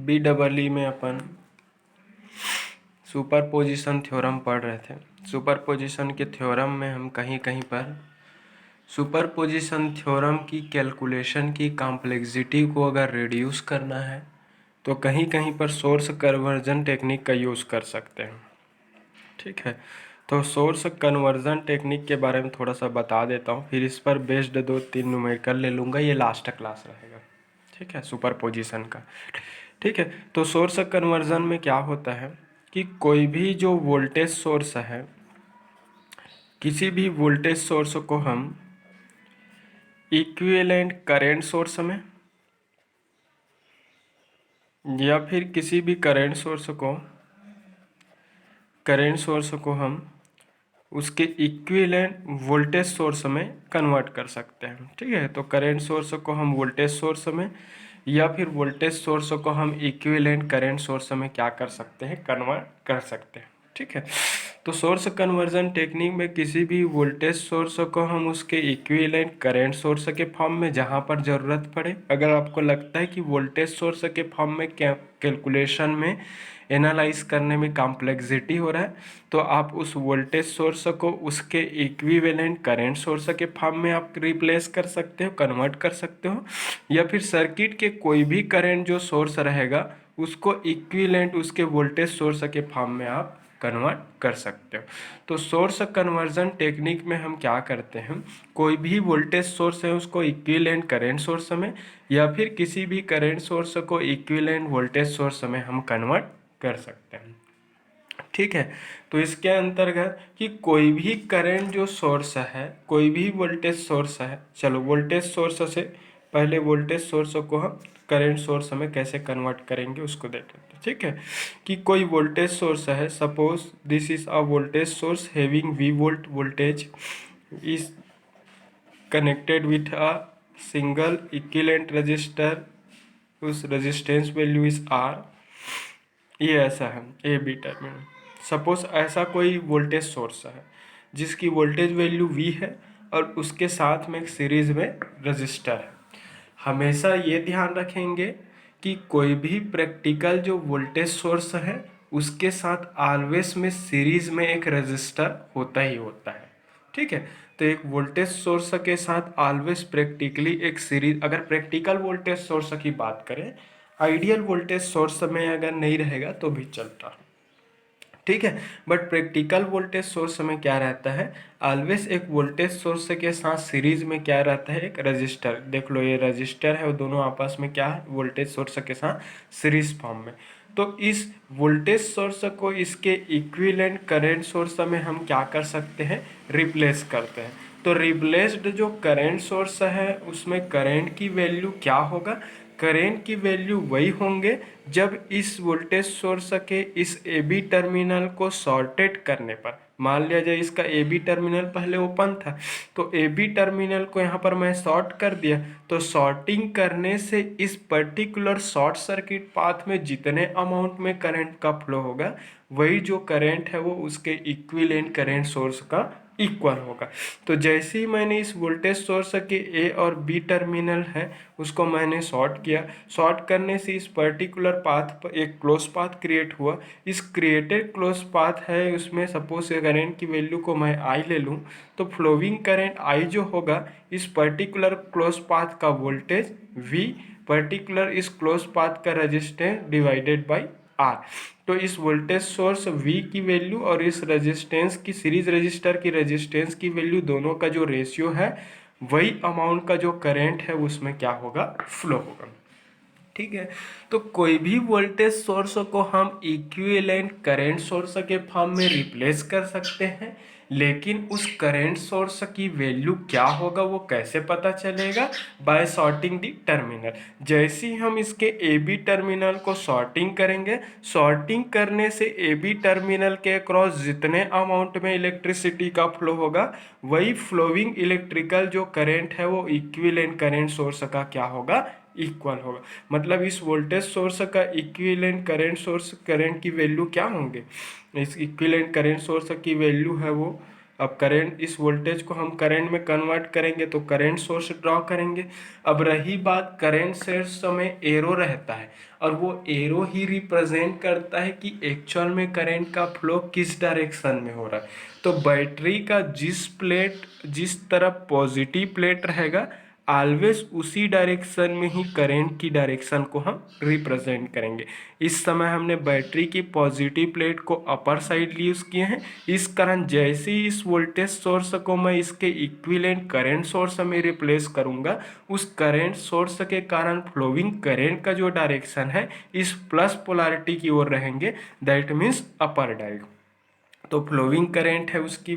BEE में अपन superposition theorem पढ़ रहे थे। सुपरपोजिशन के थ्योरम में हम कहीं कहीं पर सुपरपोजिशन थ्योरम की कैलकुलेशन की कॉम्प्लेक्सिटी को अगर रिड्यूस करना है तो कहीं कहीं पर सोर्स कन्वर्जन टेक्निक का यूज़ कर सकते हैं। ठीक है, तो सोर्स कन्वर्जन टेक्निक के बारे में थोड़ा सा बता देता हूँ, फिर इस पर बेस्ड 2-3 न्यूमेरिकल ले लूँगा। ये लास्ट क्लास रहेगा, ठीक है, सुपरपोजिशन का। ठीक है, तो सोर्स कन्वर्जन में क्या होता है कि कोई भी जो वोल्टेज सोर्स है, किसी भी वोल्टेज सोर्स को हम इक्विवेलेंट करंट सोर्स में या फिर किसी भी करंट सोर्स को हम उसके इक्विवेलेंट वोल्टेज सोर्स में कन्वर्ट कर सकते हैं। ठीक है, तो करंट सोर्स को हम वोल्टेज सोर्स में या फिर वोल्टेज सोर्स को हम इक्विवेलेंट करंट सोर्स में क्या कर सकते हैं, कन्वर्ट कर सकते हैं। ठीक है, तो सोर्स कन्वर्जन टेक्निक में किसी भी वोल्टेज सोर्स को हम उसके इक्विवेलेंट करंट सोर्स के फॉर्म में जहाँ पर ज़रूरत पड़े, अगर आपको लगता है कि वोल्टेज सोर्स के फॉर्म में कैलकुलेशन में एनालाइज करने में कॉम्प्लेक्सिटी हो रहा है, तो आप उस वोल्टेज सोर्स को उसके इक्विवेलेंट करंट सोर्स के फॉर्म में आप रिप्लेस कर सकते हो, कन्वर्ट कर सकते हो, या फिर सर्किट के कोई भी करंट जो सोर्स रहेगा उसको इक्विवेलेंट उसके वोल्टेज सोर्स के फॉर्म में आप कन्वर्ट कर सकते हो। तो सोर्स कन्वर्जन टेक्निक में हम क्या करते हैं, कोई भी वोल्टेज सोर्स है उसको इक्विवेलेंट करंट सोर्स में या फिर किसी भी करंट सोर्स को इक्विवेलेंट वोल्टेज सोर्स में हम कन्वर्ट कर सकते हैं। ठीक है, तो इसके अंतर्गत कि कोई भी करंट जो सोर्स है, कोई भी वोल्टेज सोर्स है, चलो वोल्टेज सोर्स से पहले वोल्टेज सोर्स को हम करंट सोर्स में कैसे कन्वर्ट करेंगे उसको देख लेते हैं। ठीक है, कि कोई वोल्टेज सोर्स है, suppose this is a voltage source having V volt voltage is connected with a single equivalent register, उस रेजिस्टेंस वैल्यू इज R। ये ऐसा है ए बी टर्मिनल। सपोज ऐसा कोई वोल्टेज सोर्स है जिसकी वोल्टेज वैल्यू V है और उसके साथ में एक सीरीज में रजिस्टर है। हमेशा ये ध्यान रखेंगे कि कोई भी प्रैक्टिकल जो वोल्टेज सोर्स है उसके साथ ऑलवेज में सीरीज में एक रजिस्टर होता ही होता है। ठीक है, तो एक वोल्टेज सोर्स के साथ ऑलवेज प्रैक्टिकली एक सीरीज, अगर प्रैक्टिकल वोल्टेज सोर्स की बात करें, आइडियल वोल्टेज सोर्स में अगर नहीं रहेगा तो भी चलता है। ठीक है, बट प्रैक्टिकल वोल्टेज सोर्स में क्या रहता है, ऑलवेज एक वोल्टेज सोर्स के साथ सीरीज में क्या रहता है, एक रजिस्टर। देख लो ये रजिस्टर है और दोनों आपस में क्या है, वोल्टेज सोर्स के साथ सीरीज फॉर्म में। तो इस वोल्टेज सोर्स को इसके इक्विवेलेंट करंट सोर्स में हम क्या कर सकते हैं, रिप्लेस करते हैं। तो रिप्लेस्ड जो करंट सोर्स है उसमें करंट की वैल्यू क्या होगा, करंट की वैल्यू वही होंगे जब इस वोल्टेज सोर्स के इस ए बी टर्मिनल को शॉर्टेड करने पर, मान लिया जाए इसका ए बी टर्मिनल पहले ओपन था तो ए बी टर्मिनल को यहाँ पर मैं शॉर्ट कर दिया, तो शॉर्टिंग करने से इस पर्टिकुलर शॉर्ट सर्किट पाथ में जितने अमाउंट में करंट का फ्लो होगा वही जो करंट है वो उसके इक्विवेलेंट करंट सोर्स का इक्वल होगा। तो जैसे ही मैंने इस वोल्टेज सोर्स के ए और बी टर्मिनल है उसको मैंने शॉर्ट किया, शॉर्ट करने से इस पर्टिकुलर पाथ पर एक क्लोज पाथ क्रिएट हुआ। इस क्रिएटेड क्लोज पाथ है उसमें सपोज करंट की वैल्यू को मैं आई ले लूँ, तो फ्लोइंग करंट आई जो होगा इस पर्टिकुलर क्लोज पाथ का वोल्टेज V, पर्टिकुलर इस क्लोज पाथ का रेजिस्टेंस डिवाइडेड बाई R। तो इस वोल्टेज सोर्स V की वैल्यू और इस रेजिस्टेंस की, सीरीज रजिस्टर की रेजिस्टेंस की वैल्यू, दोनों का जो रेशियो है वही अमाउंट का जो करंट है उसमें क्या होगा, फ्लो होगा। ठीक है, तो कोई भी वोल्टेज सोर्स को हम इक्विवेलेंट करंट सोर्स के फॉर्म में रिप्लेस कर सकते हैं, लेकिन उस करंट सोर्स की वैल्यू क्या होगा वो कैसे पता चलेगा, बाय शॉर्टिंग दी टर्मिनल। जैसे ही हम इसके ए बी टर्मिनल को शॉर्टिंग करेंगे, शॉर्टिंग करने से ए बी टर्मिनल के अक्रॉस जितने अमाउंट में इलेक्ट्रिसिटी का फ्लो होगा वही फ्लोइंग इलेक्ट्रिकल जो करंट है वो इक्विवेलेंट करंट सोर्स का क्या होगा, इक्वल होगा। मतलब इस वोल्टेज सोर्स का इक्विवेलेंट करंट सोर्स करंट की वैल्यू क्या होंगे, इस इक्विवेलेंट करंट सोर्स की वैल्यू है वो अब करंट, इस वोल्टेज को हम करंट में कन्वर्ट करेंगे तो करंट सोर्स ड्रॉ करेंगे। अब रही बात करंट सोर्स में एरो रहता है और वो एरो ही रिप्रेजेंट करता है कि एक्चुअल में करंट का फ्लो किस डायरेक्शन में हो रहा है। तो बैटरी का जिस तरफ पॉजिटिव प्लेट रहेगा ऑलवेज उसी डायरेक्शन में ही करंट की डायरेक्शन को हम रिप्रेजेंट करेंगे। इस समय हमने बैटरी की पॉजिटिव प्लेट को अपर साइड यूज़ किए हैं। इस कारण जैसे ही इस वोल्टेज सोर्स को मैं इसके इक्विवेलेंट करंट सोर्स में रिप्लेस करूंगा, उस करंट सोर्स के कारण फ्लोइंग करंट का जो डायरेक्शन है इस प्लस पोलैरिटी की ओर रहेंगे, दैट मीन्स अपर डायरेक्शन। तो फ्लोइंग करंट है उसकी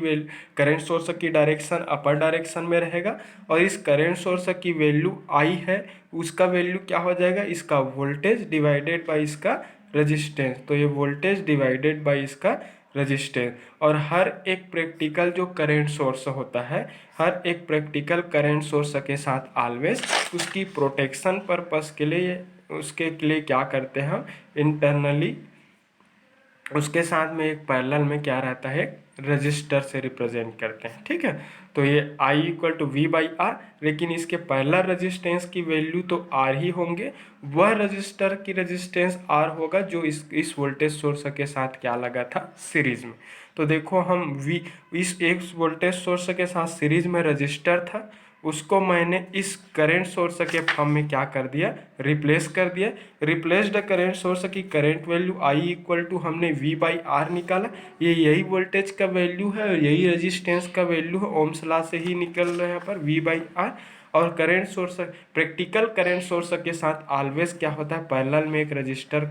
करंट सोर्स की डायरेक्शन अपर डायरेक्शन में रहेगा और इस करंट सोर्स की वैल्यू आई है, उसका वैल्यू क्या हो जाएगा, इसका वोल्टेज डिवाइडेड बाय इसका रेजिस्टेंस। तो ये वोल्टेज डिवाइडेड बाय इसका रेजिस्टेंस। और हर एक प्रैक्टिकल जो करंट सोर्स होता है, हर एक प्रैक्टिकल करंट सोर्स के साथ ऑलवेज उसकी प्रोटेक्शन पर्पस के लिए उसके लिए क्या करते हैं हम इंटरनली उसके साथ में एक पैरेलल में क्या रहता है, रजिस्टर से रिप्रेजेंट करते हैं। ठीक है, तो ये I equal to V by R, लेकिन इसके पैरेलल रजिस्टेंस की वैल्यू तो R ही होंगे। वह रजिस्टर की रजिस्टेंस R होगा जो इस वोल्टेज सोर्स के साथ क्या लगा था, सीरीज में। तो देखो हम इस एक वोल्टेज सोर्स के साथ सीरीज में रजिस्टर था, उसको मैंने इस करंट सोर्स के फॉर्म में क्या कर दिया, रिप्लेस कर दिया। रिप्लेस्ड करंट सोर्स की current value I equal to हमने V बाई आर निकाला। ये यही वोल्टेज का वैल्यू है और यही रेजिस्टेंस का वैल्यू है, ओम्स लॉ से ही निकल रहा है यहाँ पर V बाई आर। और current source, practical current source के साथ ऑलवेज क्या होता है, पैरेलल में एक रजिस्टर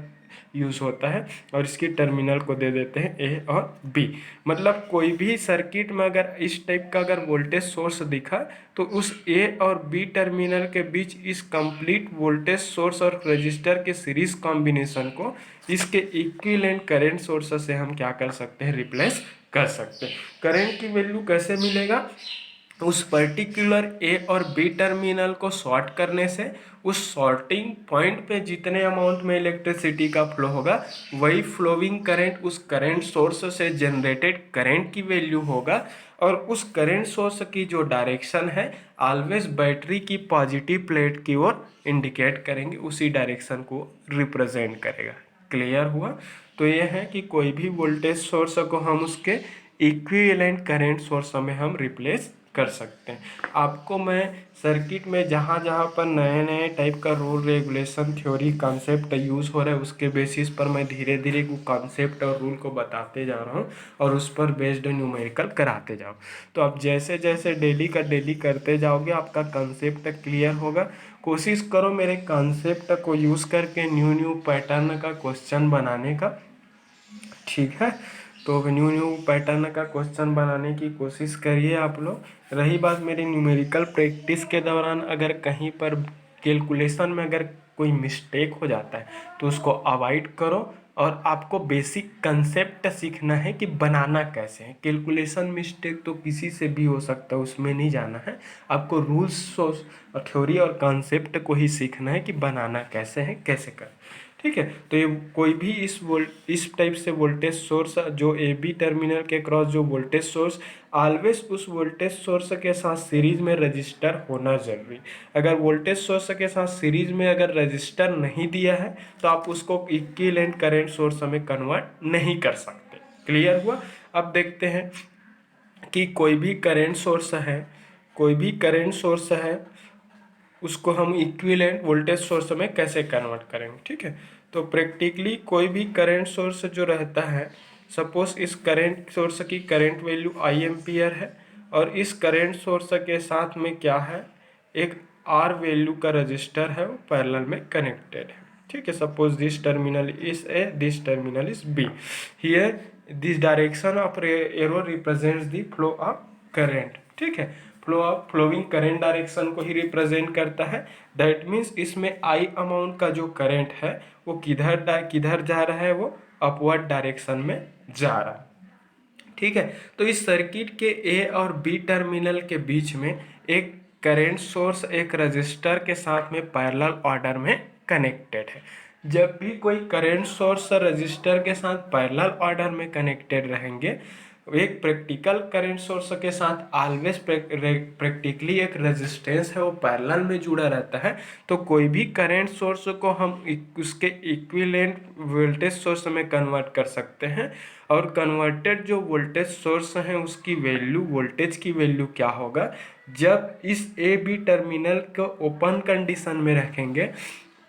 यूज होता है और इसकी टर्मिनल को दे देते हैं ए और बी। मतलब कोई भी सर्किट में अगर इस टाइप का अगर वोल्टेज सोर्स दिखा तो उस ए और बी टर्मिनल के बीच इस कंप्लीट वोल्टेज सोर्स और रजिस्टर के सीरीज कॉम्बिनेशन को इसके इक्विवेलेंट करंट सोर्स से हम क्या कर सकते हैं, रिप्लेस कर सकते हैं। करंट की वैल्यू कैसे मिलेगा, उस पर्टिकुलर ए और बी टर्मिनल को शॉर्ट करने से उस शॉर्टिंग पॉइंट पे जितने अमाउंट में इलेक्ट्रिसिटी का फ्लो होगा वही फ्लोइंग करंट उस करंट सोर्स से जनरेटेड करंट की वैल्यू होगा। और उस करंट सोर्स की जो डायरेक्शन है ऑलवेज बैटरी की पॉजिटिव प्लेट की ओर इंडिकेट करेंगे, उसी डायरेक्शन को रिप्रेजेंट करेगा। क्लियर हुआ। तो ये है कि कोई भी वोल्टेज सोर्स को हम उसके इक्विवेलेंट करंट सोर्स में हम रिप्लेस कर सकते हैं। आपको मैं सर्किट में जहाँ जहाँ पर नए नए टाइप का rule regulation theory concept use हो रहा है उसके बेसिस पर मैं धीरे धीरे वो कॉन्सेप्ट और रूल को बताते जा रहा हूँ और उस पर बेस्ड न्यूमेरिकल कराते जाओ। तो आप जैसे जैसे डेली का डेली करते जाओगे आपका कॉन्सेप्ट क्लियर होगा। कोशिश करो मेरे कॉन्सेप्ट को यूज़ करके न्यू न्यू पैटर्न का क्वेश्चन बनाने का। ठीक है, तो न्यू पैटर्न का क्वेश्चन बनाने की कोशिश करिए आप लोग। रही बात मेरी न्यूमेरिकल प्रैक्टिस के दौरान अगर कहीं पर कैलकुलेशन में अगर कोई मिस्टेक हो जाता है तो उसको अवॉइड करो और आपको बेसिक कंसेप्ट सीखना है कि बनाना कैसे है। कैलकुलेशन मिस्टेक तो किसी से भी हो सकता है, उसमें नहीं जाना है। आपको रूल्स और थ्योरी और कॉन्सेप्ट को ही सीखना है कि बनाना कैसे है, कैसे कर। ठीक है, तो ये कोई भी इस टाइप से वोल्टेज सोर्स जो ए बी टर्मिनल के क्रॉस जो वोल्टेज सोर्स ऑलवेज उस वोल्टेज सोर्स के साथ सीरीज में रजिस्टर होना जरूरी। अगर वोल्टेज सोर्स के साथ सीरीज में अगर रजिस्टर नहीं दिया है तो आप उसको इक्विवेलेंट करंट सोर्स में कन्वर्ट नहीं कर सकते। क्लियर हुआ। अब देखते हैं कि कोई भी करंट सोर्स है, कोई भी करंट सोर्स है उसको हम इक्विवेलेंट वोल्टेज सोर्स में कैसे कन्वर्ट करेंगे। ठीक है, तो प्रैक्टिकली कोई भी करंट सोर्स जो रहता है, सपोज इस करंट सोर्स की करंट वैल्यू आई एम्पियर है और इस करंट सोर्स के साथ में क्या है, एक आर वैल्यू का रजिस्टर है वो पैरेलल में कनेक्टेड है। ठीक है, suppose this terminal is A, this terminal is B. Here this direction of arrow represents the flow of current. ठीक है, फ्लोइंग करंट डायरेक्शन को ही रिप्रेजेंट करता है। दैट मीन्स इसमें आई अमाउंट का जो करंट है वो किधर जा रहा है, वो अपवर्ड डायरेक्शन में जा रहा है। ठीक है, तो इस सर्किट के ए और बी टर्मिनल के बीच में एक करंट सोर्स एक रजिस्टर के साथ में पैरेलल ऑर्डर में कनेक्टेड है। जब भी कोई करंट सोर्स रजिस्टर के साथ पैरेलल ऑर्डर में कनेक्टेड रहेंगे एक प्रैक्टिकल करंट सोर्स के साथ ऑलवेज प्रैक्टिकली एक रेजिस्टेंस है वो पैरेलल में जुड़ा रहता है। तो कोई भी करंट सोर्स को हम उसके इक्विवेलेंट वोल्टेज सोर्स में कन्वर्ट कर सकते हैं, और कन्वर्टेड जो वोल्टेज सोर्स है उसकी वैल्यू, वोल्टेज की वैल्यू क्या होगा, जब इस ए बी टर्मिनल को ओपन कंडीशन में रखेंगे,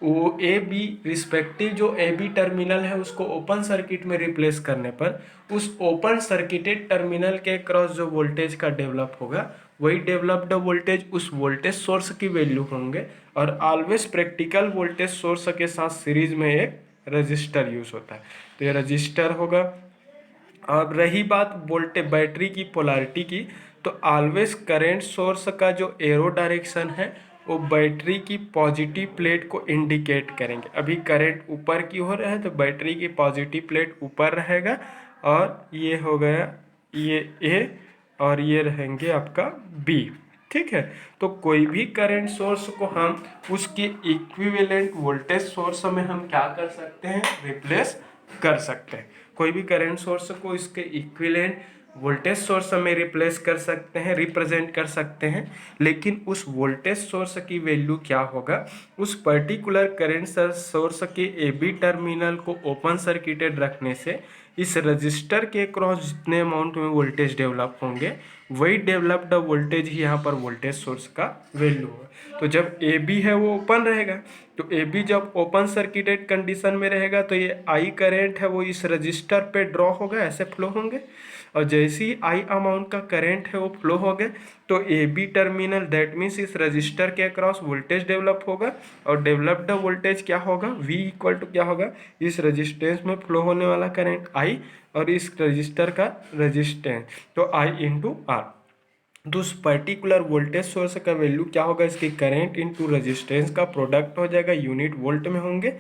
वो ए बी रिस्पेक्टिव जो ए बी टर्मिनल है उसको ओपन सर्किट में रिप्लेस करने पर उस ओपन सर्किटेड टर्मिनल के क्रॉस जो वोल्टेज का डेवलप होगा, वही डेवलप्ड वोल्टेज उस वोल्टेज सोर्स की वैल्यू होंगे। और ऑलवेज प्रैक्टिकल वोल्टेज सोर्स के साथ सीरीज में एक रजिस्टर यूज होता है, तो ये रजिस्टर होगा। अब रही बात वोल्टेज बैटरी की पोलैरिटी की, तो ऑलवेज करंट सोर्स का जो एरो डायरेक्शन है वो बैटरी की पॉजिटिव प्लेट को इंडिकेट करेंगे। अभी करंट ऊपर की ओर है तो बैटरी की पॉजिटिव प्लेट ऊपर रहेगा, और ये हो गया ये ए, और ये रहेंगे आपका बी। ठीक है, तो कोई भी करंट सोर्स को हम उसके इक्विवेलेंट वोल्टेज सोर्स में हम क्या कर सकते हैं, रिप्लेस कर सकते हैं। कोई भी करंट सोर्स को इसके इक्विवेलेंट वोल्टेज सोर्स में रिप्लेस कर सकते हैं, रिप्रेजेंट कर सकते हैं। लेकिन उस वोल्टेज सोर्स की वैल्यू क्या होगा, उस पर्टिकुलर करंट सोर्स के ए बी टर्मिनल को ओपन सर्किटेड रखने से इस रजिस्टर के क्रॉस जितने अमाउंट में वोल्टेज डेवलप होंगे, वही डेवलप्ड वोल्टेज ही यहाँ पर वोल्टेज सोर्स का वैल्यू है। तो जब ए बी है वो ओपन रहेगा, तो ए बी जब ओपन सर्किटेड कंडीशन में रहेगा तो ये आई करेंट है वो इस रजिस्टर पे ड्रॉ होगा, ऐसे फ्लो होंगे। और जैसे ही आई अमाउंट का करंट है वो फ्लो हो गए, तो A B terminal that means इस रजिस्टर के अक्रॉस वोल्टेज डेवलप होगा, और डेवलप्ड वोल्टेज क्या होगा, V इक्वल टू क्या होगा, इस रजिस्टेंस में फ्लो होने वाला करंट I और इस रजिस्टर का रजिस्टेंस, तो I इंटू आर। तो उस पर्टिकुलर वोल्टेज सोर्स का वैल्यू क्या होगा, इसकी करंट इंटू रजिस्टेंस का प्रोडक्ट हो जाएगा, यूनिट वोल्ट में होंगे।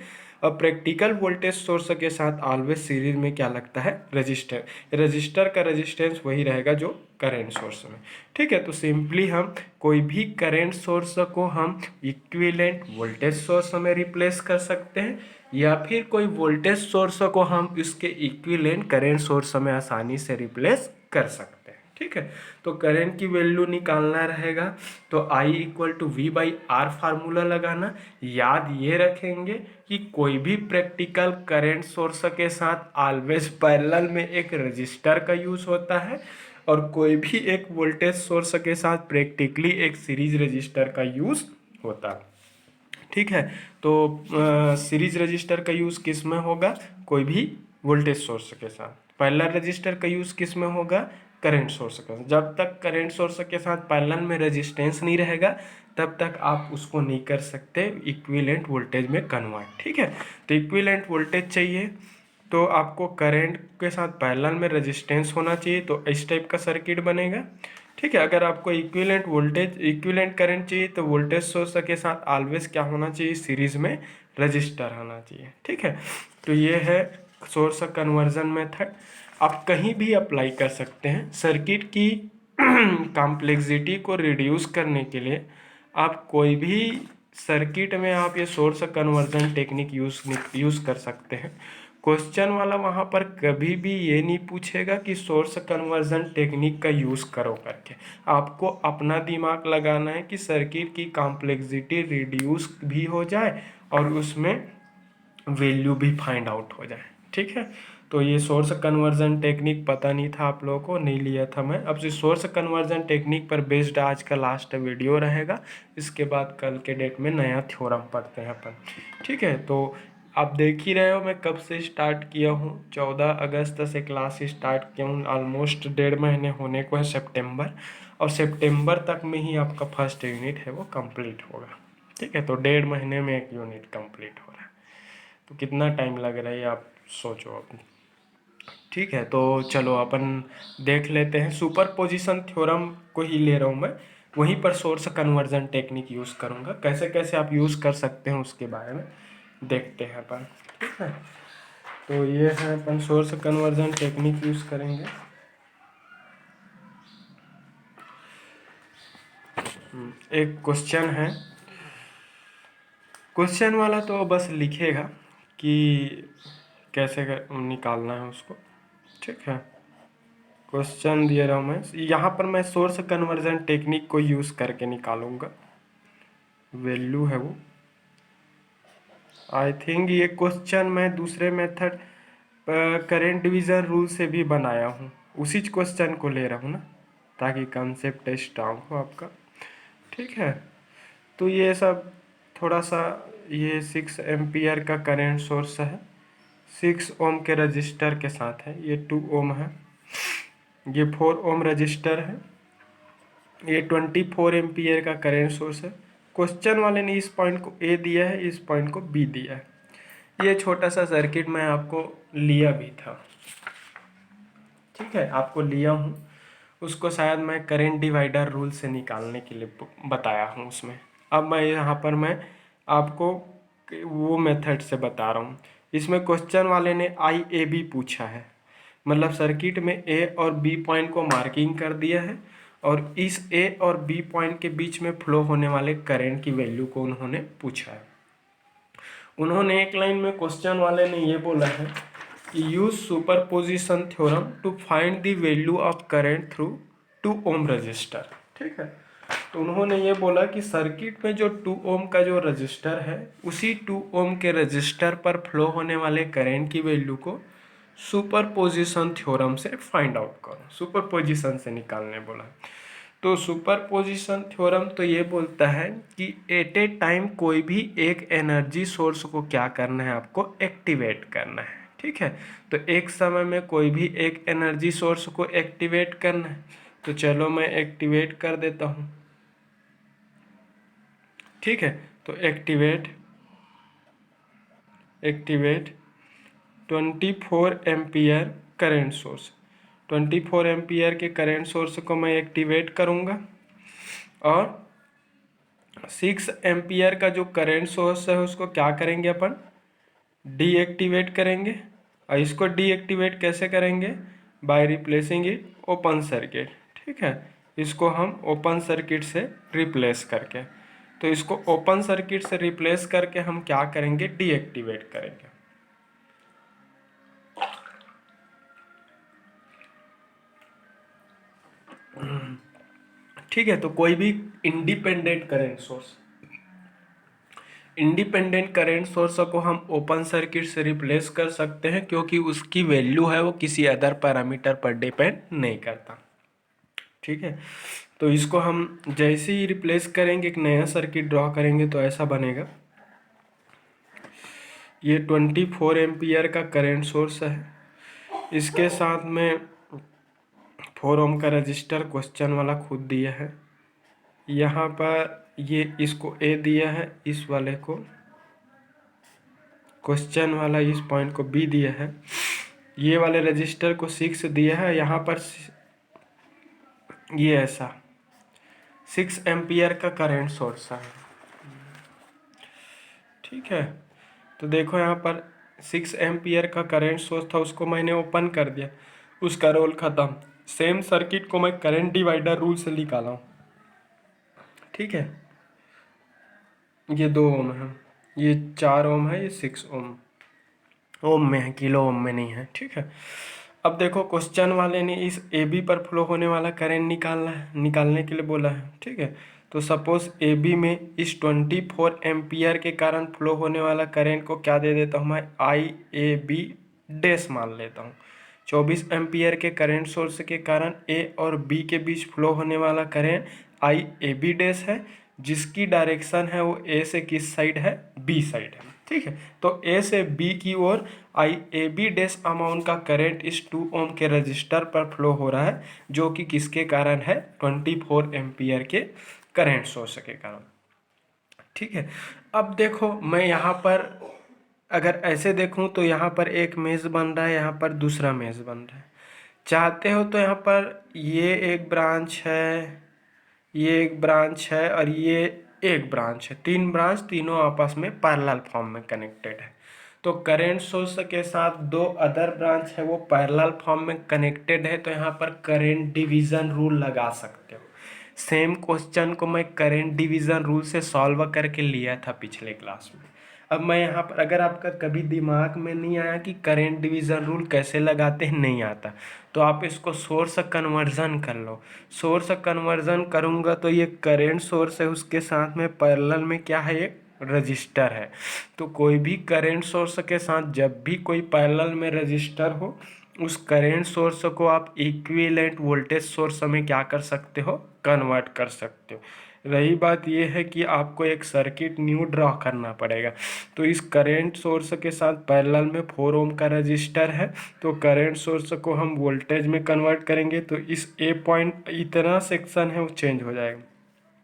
और प्रैक्टिकल वोल्टेज सोर्स के साथ ऑलवेज सीरीज में क्या लगता है, रजिस्टर। रजिस्टर का रजिस्टेंस वही रहेगा जो करंट सोर्स में। ठीक है, तो सिंपली हम कोई भी करंट सोर्स को हम इक्विवेलेंट वोल्टेज सोर्स में रिप्लेस कर सकते हैं, या फिर कोई वोल्टेज सोर्स को हम इसके इक्विवेलेंट करंट सोर्स में आसानी से रिप्लेस कर सकते हैं। ठीक है, तो करंट की वैल्यू निकालना रहेगा, तो I equal to V by R formula लगाना। याद ये रखेंगे कि कोई भी प्रैक्टिकल करंट सोर्स के साथ ऑलवेज पैरेलल में एक रजिस्टर का यूज होता है, और कोई भी एक वोल्टेज सोर्स के साथ प्रैक्टिकली एक सीरीज रजिस्टर का यूज होता है। ठीक है, तो सीरीज रजिस्टर का यूज किस में होगा, कोई भी वोल्टेज सोर्स के साथ। पैरेलल रजिस्टर का यूज किस में होगा, करंट सोर्स का। जब तक करंट सोर्स के साथ पैरेलल में रेजिस्टेंस नहीं रहेगा तब तक आप उसको नहीं कर सकते इक्विवेलेंट वोल्टेज में कन्वर्ट। ठीक है, तो इक्विवेलेंट वोल्टेज चाहिए तो आपको करंट के साथ पैरेलल में रेजिस्टेंस होना चाहिए, तो इस टाइप का सर्किट बनेगा। ठीक है, अगर आपको इक्विवेलेंट वोल्टेज इक्विवेलेंट करंट चाहिए तो वोल्टेज सोर्स के साथ ऑलवेज क्या होना चाहिए, सीरीज में रजिस्टर होना चाहिए। ठीक है, तो ये है सोर्स कन्वर्जन मेथड। आप कहीं भी अप्लाई कर सकते हैं। सर्किट की कॉम्प्लेक्सिटी को रिड्यूस करने के लिए आप कोई भी सर्किट में आप ये सोर्स कन्वर्जन टेक्निक यूज़ कर सकते हैं। क्वेश्चन वाला वहाँ पर कभी भी ये नहीं पूछेगा कि सोर्स कन्वर्जन टेक्निक का यूज़ करो करके। आपको अपना दिमाग लगाना है कि सर्किट की कॉम्प्लेक्सिटी रिड्यूस भी हो जाए और उसमें वैल्यू भी फाइंड आउट हो जाए। ठीक है, तो ये सोर्स कन्वर्जन टेक्निक पता नहीं था आप लोगों को, नहीं लिया था मैं। अब इस सोर्स कन्वर्जन टेक्निक पर बेस्ड आज का लास्ट वीडियो रहेगा। इसके बाद कल के डेट में नया थ्योरम पढ़ते हैं अपन। ठीक है, तो आप देख ही रहे हो मैं कब से स्टार्ट किया हूँ, 14 अगस्त से क्लास स्टार्ट किया हूँ। ऑलमोस्ट 1.5 महीने होने को है सितंबर, और सितंबर तक में ही आपका फर्स्ट यूनिट है वो कंप्लीट होगा। ठीक है, तो 1.5 महीने में एक यूनिट कंप्लीट हो रहा है, तो कितना टाइम लग रहा है आप सोचो अब। ठीक है, तो चलो अपन देख लेते हैं। सुपरपोजिशन थ्योरम को ही ले रहा हूँ मैं, वहीं पर सोर्स कन्वर्जन टेक्निक यूज़ करूँगा। कैसे कैसे आप यूज़ कर सकते हैं उसके बारे में देखते हैं अपन। ठीक है, तो ये है अपन सोर्स कन्वर्जन टेक्निक यूज़ करेंगे। एक क्वेश्चन है, क्वेश्चन वाला तो बस लिखेगा कि कैसे निकालना है उसको। ठीक है, क्वेश्चन दे रहा हूँ मैं, यहाँ पर मैं सोर्स कन्वर्जन टेक्निक को यूज़ करके निकालूंगा। वैल्यू है वो, आई थिंक ये क्वेश्चन मैं दूसरे मेथड करेंट डिवीज़न रूल से भी बनाया हूँ, उसी क्वेश्चन को ले रहा हूँ ना, ताकि कंसेप्ट स्ट्रांग हो आपका। ठीक है, तो ये सब थोड़ा सा, ये 6 एम्पियर का करेंट सोर्स है, 6 ओम के रजिस्टर के साथ है, ये 2 ओम है, ये 4 ओम रजिस्टर है, ये 24 एम्पियर का करेंट सोर्स है। क्वेश्चन वाले ने इस पॉइंट को ए दिया है, इस पॉइंट को बी दिया है। ये छोटा सा सर्किट मैं आपको लिया भी था, ठीक है, आपको लिया हूँ, उसको शायद मैं करेंट डिवाइडर रूल से निकालने के लिए बताया हूँ उसमें। अब मैं यहाँ पर मैं आपको वो मेथड से बता रहा हूँ। इसमें क्वेश्चन वाले ने आई ए बी पूछा है, मतलब सर्किट में ए और बी पॉइंट को मार्किंग कर दिया है, और इस ए और बी पॉइंट के बीच में फ्लो होने वाले करंट की वैल्यू को उन्होंने पूछा है। उन्होंने एक लाइन में क्वेश्चन वाले ने ये बोला है कि use superposition theorem to find the value of current through 2 ohm resistor. ठीक है, तो उन्होंने ये बोला कि सर्किट में जो 2 ओम का जो रजिस्टर है, उसी 2 ओम के रजिस्टर पर फ्लो होने वाले करंट की वैल्यू को सुपरपोजिशन थ्योरम से फाइंड आउट करो, सुपरपोजिशन से निकालने बोला। तो सुपरपोजिशन थ्योरम तो ये बोलता है कि एट ए टाइम कोई भी एक एनर्जी सोर्स को क्या करना है, आपको एक्टिवेट करना है। ठीक है, तो एक समय में कोई भी एक एनर्जी सोर्स को एक्टिवेट करना है, तो चलो मैं एक्टिवेट कर देता हूँ। ठीक है, तो activate 24 ampere current source, 24 ampere के करेंट सोर्स को मैं एक्टिवेट करूँगा, और 6 एम्पियर का जो करंट सोर्स है उसको क्या करेंगे अपन, डीएक्टिवेट करेंगे। और इसको डीएक्टिवेट कैसे करेंगे, by replacing it open circuit. ठीक है, इसको हम ओपन सर्किट से रिप्लेस करके, तो इसको ओपन सर्किट से रिप्लेस करके हम क्या करेंगे, डीएक्टिवेट करेंगे। ठीक है, तो कोई भी इंडिपेंडेंट करंट सोर्स को हम ओपन सर्किट से रिप्लेस कर सकते हैं, क्योंकि उसकी वैल्यू है वो किसी अदर पैरामीटर पर डिपेंड नहीं करता। ठीक है, तो इसको हम जैसे ही रिप्लेस करेंगे, एक नया सर्किट ड्रॉ करेंगे, तो ऐसा बनेगा। ये 24 एम्पियर का करंट सोर्स है, इसके साथ में 4 ओम का रजिस्टर क्वेश्चन वाला खुद दिया है। यहाँ पर ये इसको ए दिया है, इस वाले को, क्वेश्चन वाला इस पॉइंट को बी दिया है, ये वाले रजिस्टर को 6 दिया है। यहाँ पर ये ऐसा 6 एम्पियर का करंट सोर्स है। ठीक है, तो देखो यहाँ पर 6 एम्पियर का करंट सोर्स था, उसको मैंने ओपन कर दिया, उसका रोल ख़त्म। सेम सर्किट को मैं करंट डिवाइडर रूल से निकाला हूँ। ठीक है, ये 2 ओम है, ये 4 ओम है, ये 6 ओम में है, किलो ओम में नहीं है। ठीक है, अब देखो क्वेश्चन वाले ने इस ए बी पर फ्लो होने वाला करंट निकालना है, निकालने के लिए बोला है। ठीक है, तो सपोज ए बी में इस 24 एम्पियर के कारण फ्लो होने वाला करंट को क्या दे देता हूँ मैं, आई ए बी डैश मान लेता हूँ। 24 एम्पियर के करंट सोर्स के कारण ए और बी के बीच फ्लो होने वाला current I A B dash है, जिसकी डायरेक्शन है वो ए से किस साइड है, बी साइड है। ठीक है, तो ए से बी की ओर आई ए बी डैश अमाउंट का करंट इस 2 ओम के रजिस्टर पर फ्लो हो रहा है, जो कि किसके कारण है, 24 एम्पियर के करंट सोर्स के कारण। ठीक है, अब देखो मैं यहाँ पर अगर ऐसे देखूँ तो यहाँ पर एक मेज बन रहा है, यहाँ पर दूसरा मेज बन रहा है। चाहते हो तो यहाँ पर ये एक ब्रांच है, ये एक ब्रांच है, और ये एक ब्रांच है, 3 ब्रांच, तीनों आपस में पैरेलल फॉर्म में कनेक्टेड है। तो करंट सोर्स के साथ 2 अदर ब्रांच है, वो पैरेलल फॉर्म में कनेक्टेड है, तो यहाँ पर करंट डिवीज़न रूल लगा सकते हो। सेम क्वेश्चन को मैं करंट डिवीज़न रूल से सॉल्व करके लिया था पिछले क्लास में। अब मैं यहाँ पर, अगर आपका कभी दिमाग में नहीं आया कि करेंट डिवीज़न रूल कैसे लगाते हैं, नहीं आता, तो आप इसको सोर्स कन्वर्जन कर लो। सोर्स कन्वर्जन करूँगा तो ये करेंट सोर्स है, उसके साथ में पैरेलल में क्या है, एक रजिस्टर है। तो कोई भी करेंट सोर्स के साथ जब भी कोई पैरेलल में रजिस्टर हो, उस करेंट सोर्स को आप इक्विवेलेंट वोल्टेज सोर्स में क्या कर सकते हो, कन्वर्ट कर सकते हो। रही बात यह है कि आपको एक सर्किट न्यू ड्रॉ करना पड़ेगा। तो इस करेंट सोर्स के साथ पैरेलल में 4 ओम का रजिस्टर है, तो करेंट सोर्स को हम वोल्टेज में कन्वर्ट करेंगे तो इस ए पॉइंट इतना सेक्शन है वो चेंज हो जाएगा।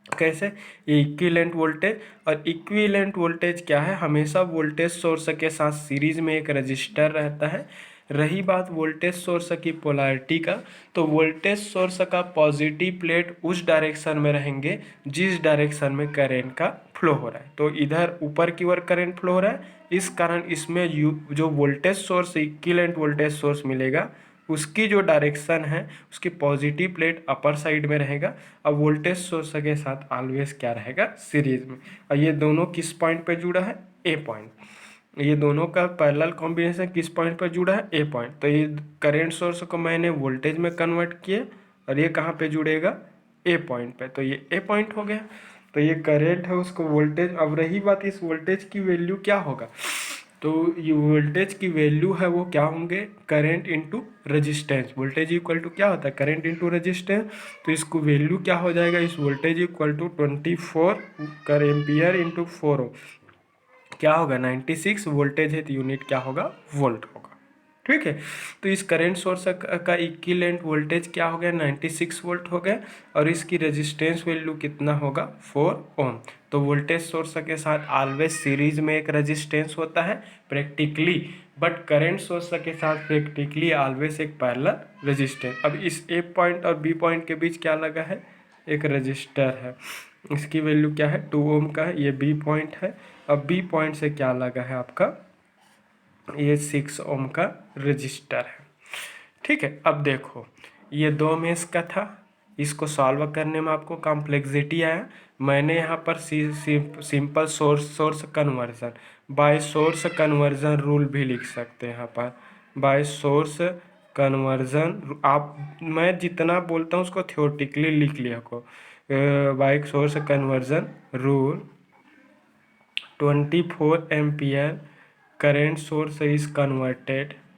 कैसे, ये इक्विवेलेंट वोल्टेज, और इक्विवेलेंट वोल्टेज क्या है, हमेशा वोल्टेज सोर्स के साथ सीरीज में एक रजिस्टर रहता है। रही बात वोल्टेज सोर्स की पोलैरिटी का, तो वोल्टेज सोर्स का पॉजिटिव प्लेट उस डायरेक्शन में रहेंगे जिस डायरेक्शन में करंट का फ्लो हो रहा है। तो इधर ऊपर की ओर करंट फ्लो हो रहा है, इस कारण इसमें जो voltage source equivalent voltage source मिलेगा उसकी जो डायरेक्शन है उसकी पॉजिटिव प्लेट अपर साइड में रहेगा, और वोल्टेज सोर्स के साथ ऑलवेज क्या रहेगा, सीरीज में। और ये दोनों किस पॉइंट पे जुड़ा है, ए पॉइंट। ये दोनों का पैरेलल कॉम्बिनेशन किस पॉइंट पर जुड़ा है, ए पॉइंट। तो ये करंट सोर्स को मैंने वोल्टेज में कन्वर्ट किया, और ये कहाँ पे जुड़ेगा, ए पॉइंट पे। तो ये ए पॉइंट हो गया। तो ये करंट है उसको वोल्टेज। अब रही बात इस वोल्टेज की वैल्यू क्या होगा, तो ये वोल्टेज की वैल्यू है वो क्या होंगे, current into resistance. Voltage equal to क्या होता है, करंट इंटू रजिस्टेंस। तो इसको वैल्यू क्या हो जाएगा, इस वोल्टेज इक्वल टू 24 कर एम्पियर इंटू 4 क्या होगा, 96 वोल्टेज है तो यूनिट क्या होगा, वोल्ट होगा। ठीक है, तो इस करंट सोर्स का इक्विवेलेंट वोल्टेज क्या हो गया, 96 वोल्ट हो गया, और इसकी रेजिस्टेंस वैल्यू कितना होगा, 4 ओम। तो वोल्टेज सोर्स के साथ ऑलवेज सीरीज में एक रेजिस्टेंस होता है प्रैक्टिकली, बट करंट सोर्स के साथ प्रैक्टिकली ऑलवेज एक पैरेलल रेजिस्टेंस। अब इस ए पॉइंट और बी पॉइंट के बीच क्या लगा है, एक रजिस्टर है, इसकी वैल्यू क्या है, 2 ओम का है। ये बी पॉइंट है। अब बी पॉइंट से क्या लगा है आपका, ये 6 ओम का रजिस्टर है। ठीक है, अब देखो ये 2 मेष का था, इसको सॉल्व करने में आपको कॉम्प्लेक्सिटी आया। मैंने यहाँ पर simple source conversion by source conversion rule भी लिख सकते हैं। यहाँ पर बाय सोर्स कन्वर्जन आप, मैं जितना बोलता हूँ उसको थ्योरेटिकली लिख लिया को। By source conversion rule 24 ampere current source is converted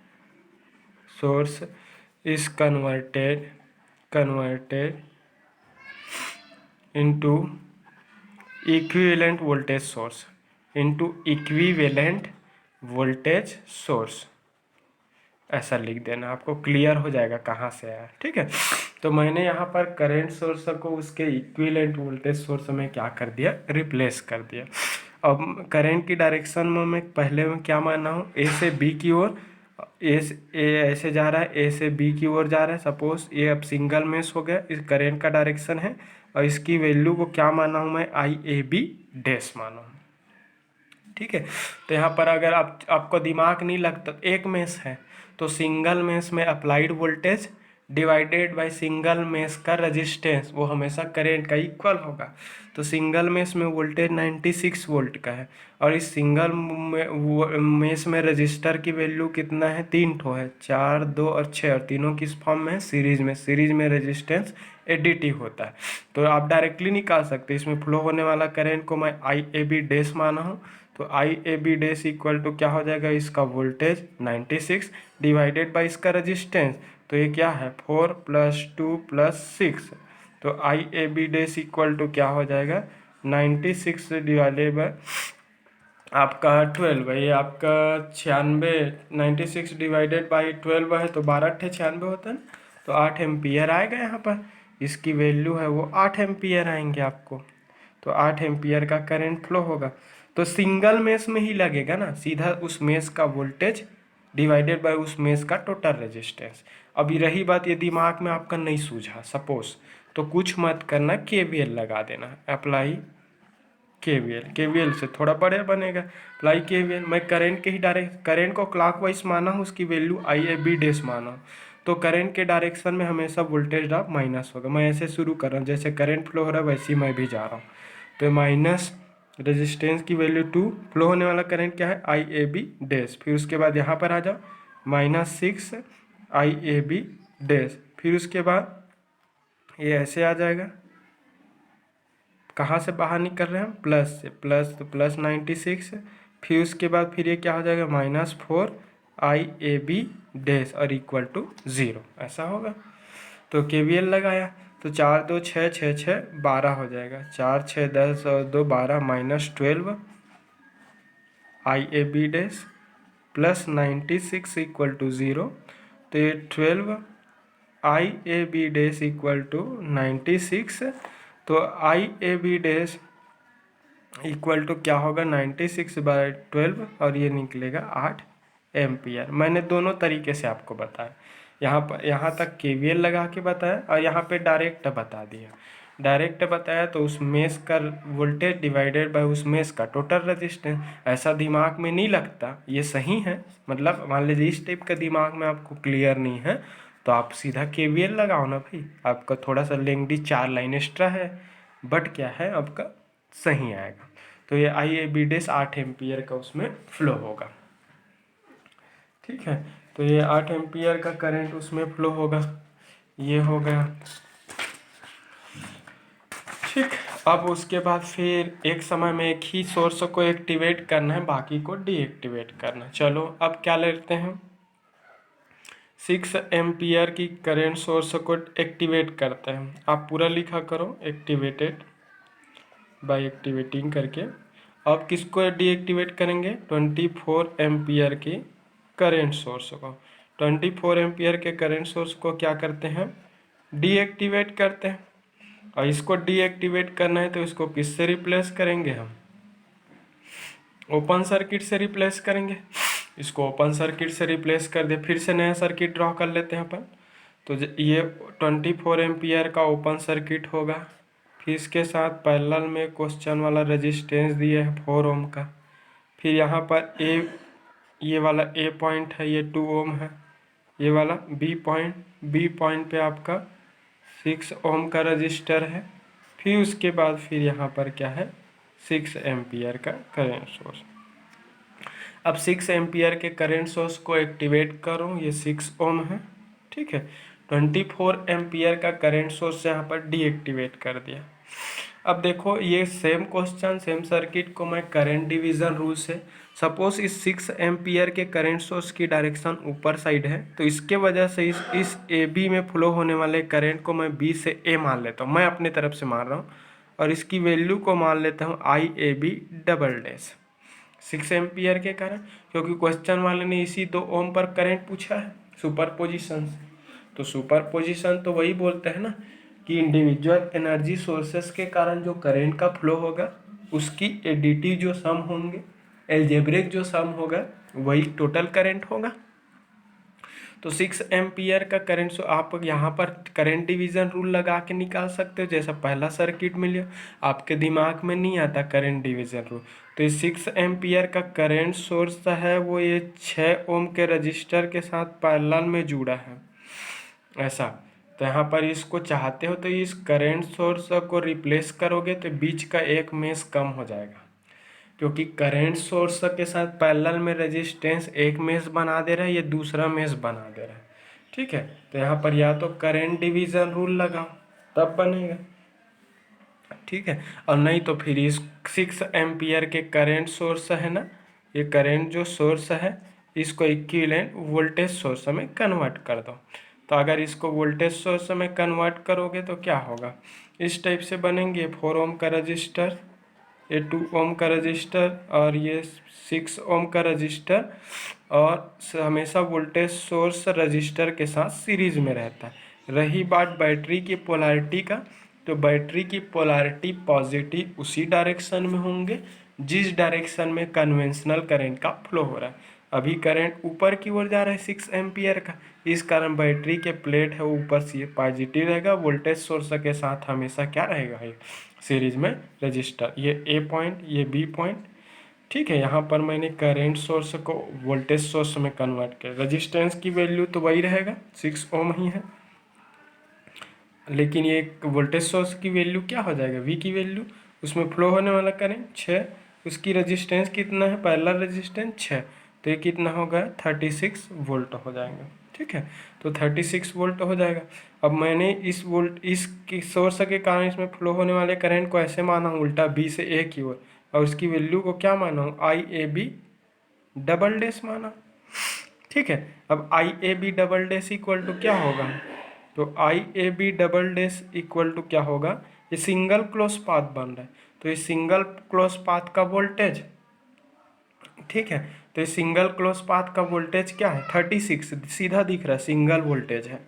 into equivalent voltage source ऐसा लिख देना, आपको क्लियर हो जाएगा कहाँ से आया। ठीक है, तो मैंने यहाँ पर करंट सोर्स को उसके इक्विवेलेंट वोल्टेज सोर्स में क्या कर दिया, रिप्लेस कर दिया। अब करंट की डायरेक्शन में मैं पहले में क्या माना हूँ, ए से बी की ओर, ए ऐसे जा रहा है, ए से बी की ओर जा रहा है। सपोज ये अब सिंगल मेश हो गया, इस करंट का डायरेक्शन है, और इसकी वैल्यू को क्या माना हूँ मैं, आई ए बी डैश माना हूँ। ठीक है, तो यहाँ पर अगर आपको दिमाग नहीं लगता, एक मेश है तो सिंगल मेश में applied voltage divided by single mesh का रेजिस्टेंस वो हमेशा करंट का इक्वल होगा। तो सिंगल मेश में वोल्टेज 96 वोल्ट का है, और इस सिंगल मेश में रजिस्टर की वैल्यू कितना है, 3 ठो है, 4, 2 और 6, और तीनों किस फॉर्म में है, सीरीज में रेजिस्टेंस एडिटिव होता है। तो आप डायरेक्टली निकाल सकते हैं, इसमें फ्लो होने वाला करंट को मैं आई ए बी डैश माना हूँ। तो I A B dash equal to क्या हो जाएगा, इसका वोल्टेज 96 डिवाइडेड बाई इसका रेजिस्टेंस, तो ये क्या है, 4 + 2 + 6। तो I A B dash equal to क्या हो जाएगा, 96 डिवाइडेड बाय आपका 12 है, ये आपका 96, 96 डिवाइडेड बाई 12 है, तो 12 × 96 होता है ना, तो 8 एम्पियर आएगा यहाँ पर। इसकी वैल्यू है वो 8 एम्पियर आएंगे आपको, तो 8 एम्पियर का करंट फ्लो होगा। तो सिंगल मेश में ही लगेगा ना, सीधा उस मेश का वोल्टेज डिवाइडेड बाय उस मेश का टोटल रेजिस्टेंस। अभी रही बात, ये दिमाग में आपका नहीं सूझा सपोज, तो कुछ मत करना, केवीएल लगा देना, अप्लाई केवीएल से थोड़ा बड़े बनेगा, अप्लाई केवीएल। मैं करंट के ही डायरेक्ट करंट को क्लॉकवाइज माना हूँ, उसकी value I A B dash माना हूँ, तो करंट के डायरेक्शन में हमेशा वोल्टेज ड्रॉप माइनस होगा। मैं ऐसे शुरू कर रहा हूँ, जैसे करंट फ्लो हो रहा है वैसे ही मैं भी जा रहा हूँ, तो माइनस रेजिस्टेंस की वैल्यू 2, फ्लो होने वाला करंट क्या है आई ए बी डैश। फिर उसके बाद यहाँ पर आ जाओ -6 आई ए बी डैश। फिर उसके बाद ये ऐसे आ जाएगा, कहाँ से बाहर निकल रहे हैं प्लस से, प्लस तो प्लस 96। फिर उसके बाद फिर ये क्या हो जाएगा -4 आई ए बी डैश और इक्वल टू 0, ऐसा होगा। तो KVL लगाया तो 4 2 6 6 6 12 हो जाएगा, 4 6 10 और 2 12 -12 I A B dash plus 96 equal to 0। तो ये 12 I A B dash equal to 96। तो I A B dash equal to क्या होगा 96/12 और ये निकलेगा 8 एम्पियर। मैंने दोनों तरीके से आपको बताया, यहाँ पर यहाँ तक KVL लगा के बताया और यहाँ पे डायरेक्ट बता दिया। डायरेक्ट बताया तो उस मेश का वोल्टेज डिवाइडेड बाय उस मेश का टोटल रेजिस्टेंस, ऐसा दिमाग में नहीं लगता, ये सही है। मतलब मान लीजिए इस टाइप का दिमाग में आपको क्लियर नहीं है तो आप सीधा KVL लगाओ ना भाई, आपका थोड़ा सा लेंदी 4 लाइन एक्स्ट्रा है बट क्या है आपका सही आएगा। तो ये आई ए बी डैश 8 एम्पियर का उसमें फ्लो होगा, ठीक है। तो ये 8 एम्पियर का करंट उसमें फ्लो होगा, ये हो गया, ठीक। अब उसके बाद फिर एक समय में एक ही सोर्स को एक्टिवेट करना है, बाकी को डीएक्टिवेट करना है। चलो अब क्या लेते हैं, 6 एम्पियर की करंट सोर्स को एक्टिवेट करते हैं। आप पूरा लिखा करो एक्टिवेटेड बाय एक्टिवेटिंग करके। अब किसको डीएक्टिवेट करेंगे 24 एम्पियर की करेंट सोर्स को। 24 एम्पियर के करेंट सोर्स को क्या करते हैं डीएक्टिवेट करते हैं। और इसको डीएक्टिवेट करना है तो इसको किससे रिप्लेस करेंगे हम, ओपन सर्किट से रिप्लेस करेंगे। इसको ओपन सर्किट से रिप्लेस कर दे, फिर से नया सर्किट ड्रॉ कर लेते हैं अपन। तो ये 24 एम्पियर का ओपन सर्किट होगा, फिर इसके साथ पैरेलल में क्वेश्चन वाला रेजिस्टेंस दिए है 4 ओम का। फिर यहाँ पर ये वाला ए पॉइंट है, ये 2 ओम है। ये वाला बी पॉइंट पे आपका 6 ओम का रजिस्टर है। फिर उसके बाद फिर यहाँ पर क्या है 6 एम्पियर का करेंट सोर्स। अब 6 एम्पियर के करेंट सोर्स को एक्टिवेट करूँ, ये 6 ओम है, ठीक है। 24 एम्पियर का करेंट सोर्स यहाँ पर डीएक्टिवेट कर दिया। अब देखो ये सेम क्वेश्चन सेम सर्किट को मैं करंट डिवीज़न रूल से, सपोज इस 6 एम्पियर के करंट सोर्स की डायरेक्शन ऊपर साइड है तो इसके वजह से इस ए बी में फ्लो होने वाले करंट को मैं बी से ए मान लेता हूँ, मैं अपने तरफ से मान रहा हूँ, और इसकी वैल्यू को मान लेता हूँ I A B double dash 6 ampere के कारण, क्योंकि क्वेश्चन वाले ने इसी 2 ओम पर करंट पूछा है सुपरपोजिशन से। तो सुपरपोजिशन तो वही बोलते हैं ना कि इंडिविजुअल एनर्जी सोर्सेस के कारण जो करंट का फ्लो होगा उसकी एडिटिव जो सम होंगे, एल्जेब्रिक जो सम होगा वही टोटल करंट होगा। तो 6 एम्पियर का करंट, सो आप यहाँ पर करंट डिवीज़न रूल लगा के निकाल सकते हो, जैसा पहला सर्किट में लिया। आपके दिमाग में नहीं आता करंट डिवीज़न रूल, तो ये 6 एम्पियर का करंट सोर्स है वो ये 6 ओम के रजिस्टर के साथ पैरेलल में जुड़ा है, ऐसा। तो यहाँ पर इसको चाहते हो तो इस करंट सोर्स को रिप्लेस करोगे तो बीच का एक मेश कम हो जाएगा, क्योंकि करंट सोर्स के साथ पैरेलल में रेजिस्टेंस एक मेश बना दे रहा है, ये दूसरा मेश बना दे रहा है, ठीक है। तो यहाँ पर या तो करंट डिवीज़न रूल लगाओ तब बनेगा, ठीक है। और नहीं तो फिर इस 6 एम्पियर के करंट सोर्स है ना, ये करंट जो सोर्स है इसको इक्विवेलेंट वोल्टेज सोर्स में कन्वर्ट कर दो। तो अगर इसको वोल्टेज सोर्स में कन्वर्ट करोगे तो क्या होगा, इस टाइप से बनेंगे 4 ओम का रजिस्टर, ये 2 ओम का रजिस्टर और ये 6 ओम का रजिस्टर, और हमेशा वोल्टेज सोर्स रजिस्टर के साथ सीरीज में रहता है। रही बात बैटरी की पोलैरिटी का, तो बैटरी की पोलैरिटी पॉजिटिव उसी डायरेक्शन में होंगे जिस डायरेक्शन में कन्वेंशनल करंट का फ्लो हो रहा है। अभी करंट ऊपर की ओर जा रहा है 6 एम्पियर का, इस कारण बैटरी के प्लेट है वो ऊपर से पॉजिटिव रहेगा, वोल्टेज सोर्स के साथ हमेशा क्या रहेगा ये सीरीज में रजिस्टर, ये ए पॉइंट ये बी पॉइंट, ठीक है। यहाँ पर मैंने करंट सोर्स को वोल्टेज सोर्स में कन्वर्ट किया। रजिस्टेंस की वैल्यू तो वही रहेगा 6 ओम ही है, लेकिन ये वोल्टेज सोर्स की वैल्यू क्या हो जाएगा, वी की वैल्यू उसमें फ्लो होने वाला करंट 6, उसकी रेजिस्टेंस कितना है, पहला रेजिस्टेंस 6, तो ये कितना होगा 36 वोल्ट हो जाएगा। ठीक है, तो 36 वोल्ट हो जाएगा। अब मैंने इस वोल्ट इस सोर्स के कारण इसमें फ्लो होने वाले करंट को ऐसे माना हूँ उल्टा बी से ए की ओर, और उसकी वैल्यू को क्या माना हूँ, I A B double dash माना। ठीक है, अब I A B double dash equal to क्या होगा, तो I A B double dash equal to क्या होगा, ये सिंगल क्लोज पाथ बन रहा है, तो ये सिंगल क्लोज पाथ का वोल्टेज, ठीक है, तो ये सिंगल क्लोज पाथ का वोल्टेज क्या है 36, सीधा दिख रहा है सिंगल वोल्टेज है,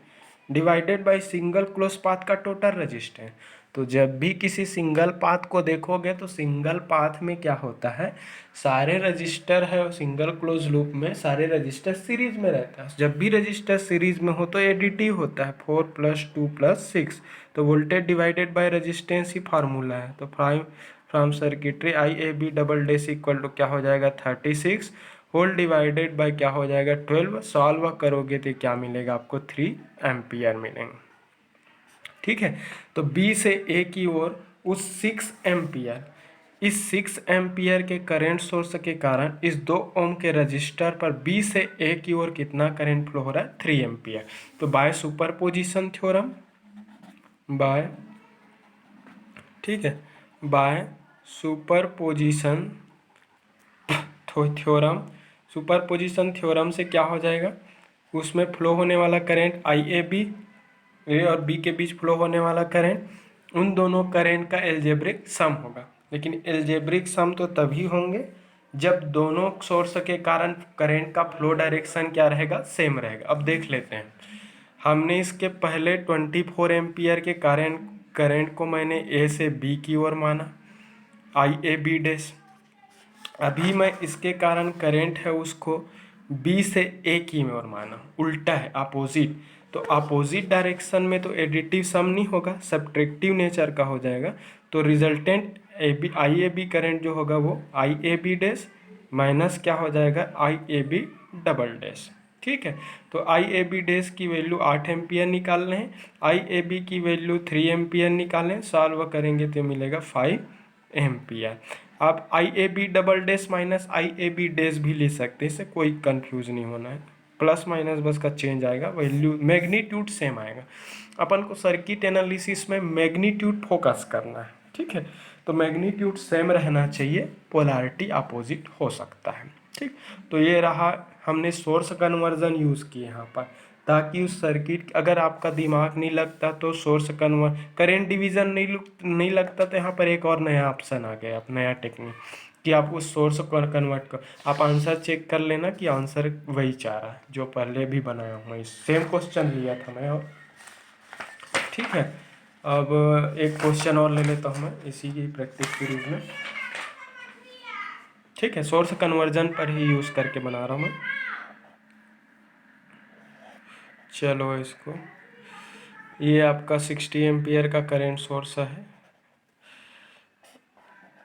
divided by single close path का टोटल रेजिस्टेंस। तो जब भी किसी सिंगल पाथ को देखोगे तो सिंगल पाथ में क्या होता है, सारे रजिस्टर है सिंगल क्लोज लूप में, सारे रजिस्टर सीरीज में रहता है। जब भी रजिस्टर सीरीज में हो तो एडिटिव होता है, 4 + 2 + 6, तो वोल्टेज डिवाइडेड बाय रेजिस्टेंस ही फार्मूला है। तो from circuitry I A B double dash equal to क्या हो जाएगा 36 होल डिवाइडेड बाय क्या हो जाएगा 12, सॉल्व करोगे तो क्या मिलेगा आपको 3 एम्पियर मिलेंगे। ठीक है, तो बी से ए की ओर उस 6 एम्पियर, इस 6 एम्पियर के करंट सोर्स के कारण इस 2 ओम के रजिस्टर पर बी से ए की ओर कितना करंट फ्लो हो रहा है 3 एम्पियर। तो बाय सुपरपोजिशन थ्योरम, बाय, ठीक है, by superposition theorem, superposition theorem से क्या हो जाएगा, उसमें फ्लो होने वाला करंट आई ए बी, ए और बी के बीच फ्लो होने वाला करंट, उन दोनों करंट का एल्जेब्रिक सम होगा। लेकिन एल्जेब्रिक सम तो तभी होंगे जब दोनों सोर्स के कारण करंट का फ्लो डायरेक्शन क्या रहेगा, सेम रहेगा। अब देख लेते हैं, हमने इसके पहले 24 एम्पियर के करंट को मैंने ए से बी की ओर माना, आई ए बी डैश। अभी मैं इसके कारण करंट है उसको बी से ए की ओर माना, उल्टा है, अपोजिट। तो अपोजिट डायरेक्शन में तो एडिटिव सम नहीं होगा, सब्ट्रैक्टिव नेचर का हो जाएगा। तो resultant A B I A B current जो होगा वो I A B dash minus क्या हो जाएगा I A B double dash. ठीक है, तो आई ए बी डैश की वैल्यू 8 एम्पियर निकालने हैं, आई ए बी की वैल्यू 3 एम्पियर निकालें, सॉल्व करेंगे तो मिलेगा 5 एम्पियर। आप I A B double dash minus I A B dash भी ले सकते हैं, इससे कोई कंफ्यूज नहीं होना है, प्लस माइनस बस का चेंज आएगा, वैल्यू मैग्नीट्यूड सेम आएगा। अपन को सर्किट एनालिसिस में मैग्नीट्यूड फोकस करना है। ठीक है, तो मैग्नीट्यूड सेम रहना चाहिए, पोलैरिटी अपोजिट हो सकता है। ठीक, तो ये रहा, हमने सोर्स कन्वर्जन यूज़ किए यहाँ पर, ताकि उस सर्किट, अगर आपका दिमाग नहीं लगता तो सोर्स करेंट डिवीज़न नहीं लगता तो यहाँ पर एक और नया ऑप्शन आ गया, आप नया टेक्निक कि आप उस सोर्स को कन्वर्ट कर, आप आंसर चेक कर लेना कि आंसर वही चाह रहा है जो पहले भी बनाया हूँ मैं, सेम क्वेश्चन लिया था मैं। और ठीक है, अब एक क्वेश्चन और ले लेता हूँ मैं इसी की प्रैक्टिस सीरीज में। ठीक है, सोर्स कन्वर्जन पर ही यूज़ करके बना रहा हूँ मैं। चलो इसको, ये आपका 60 एम्पियर का करंट सोर्स है,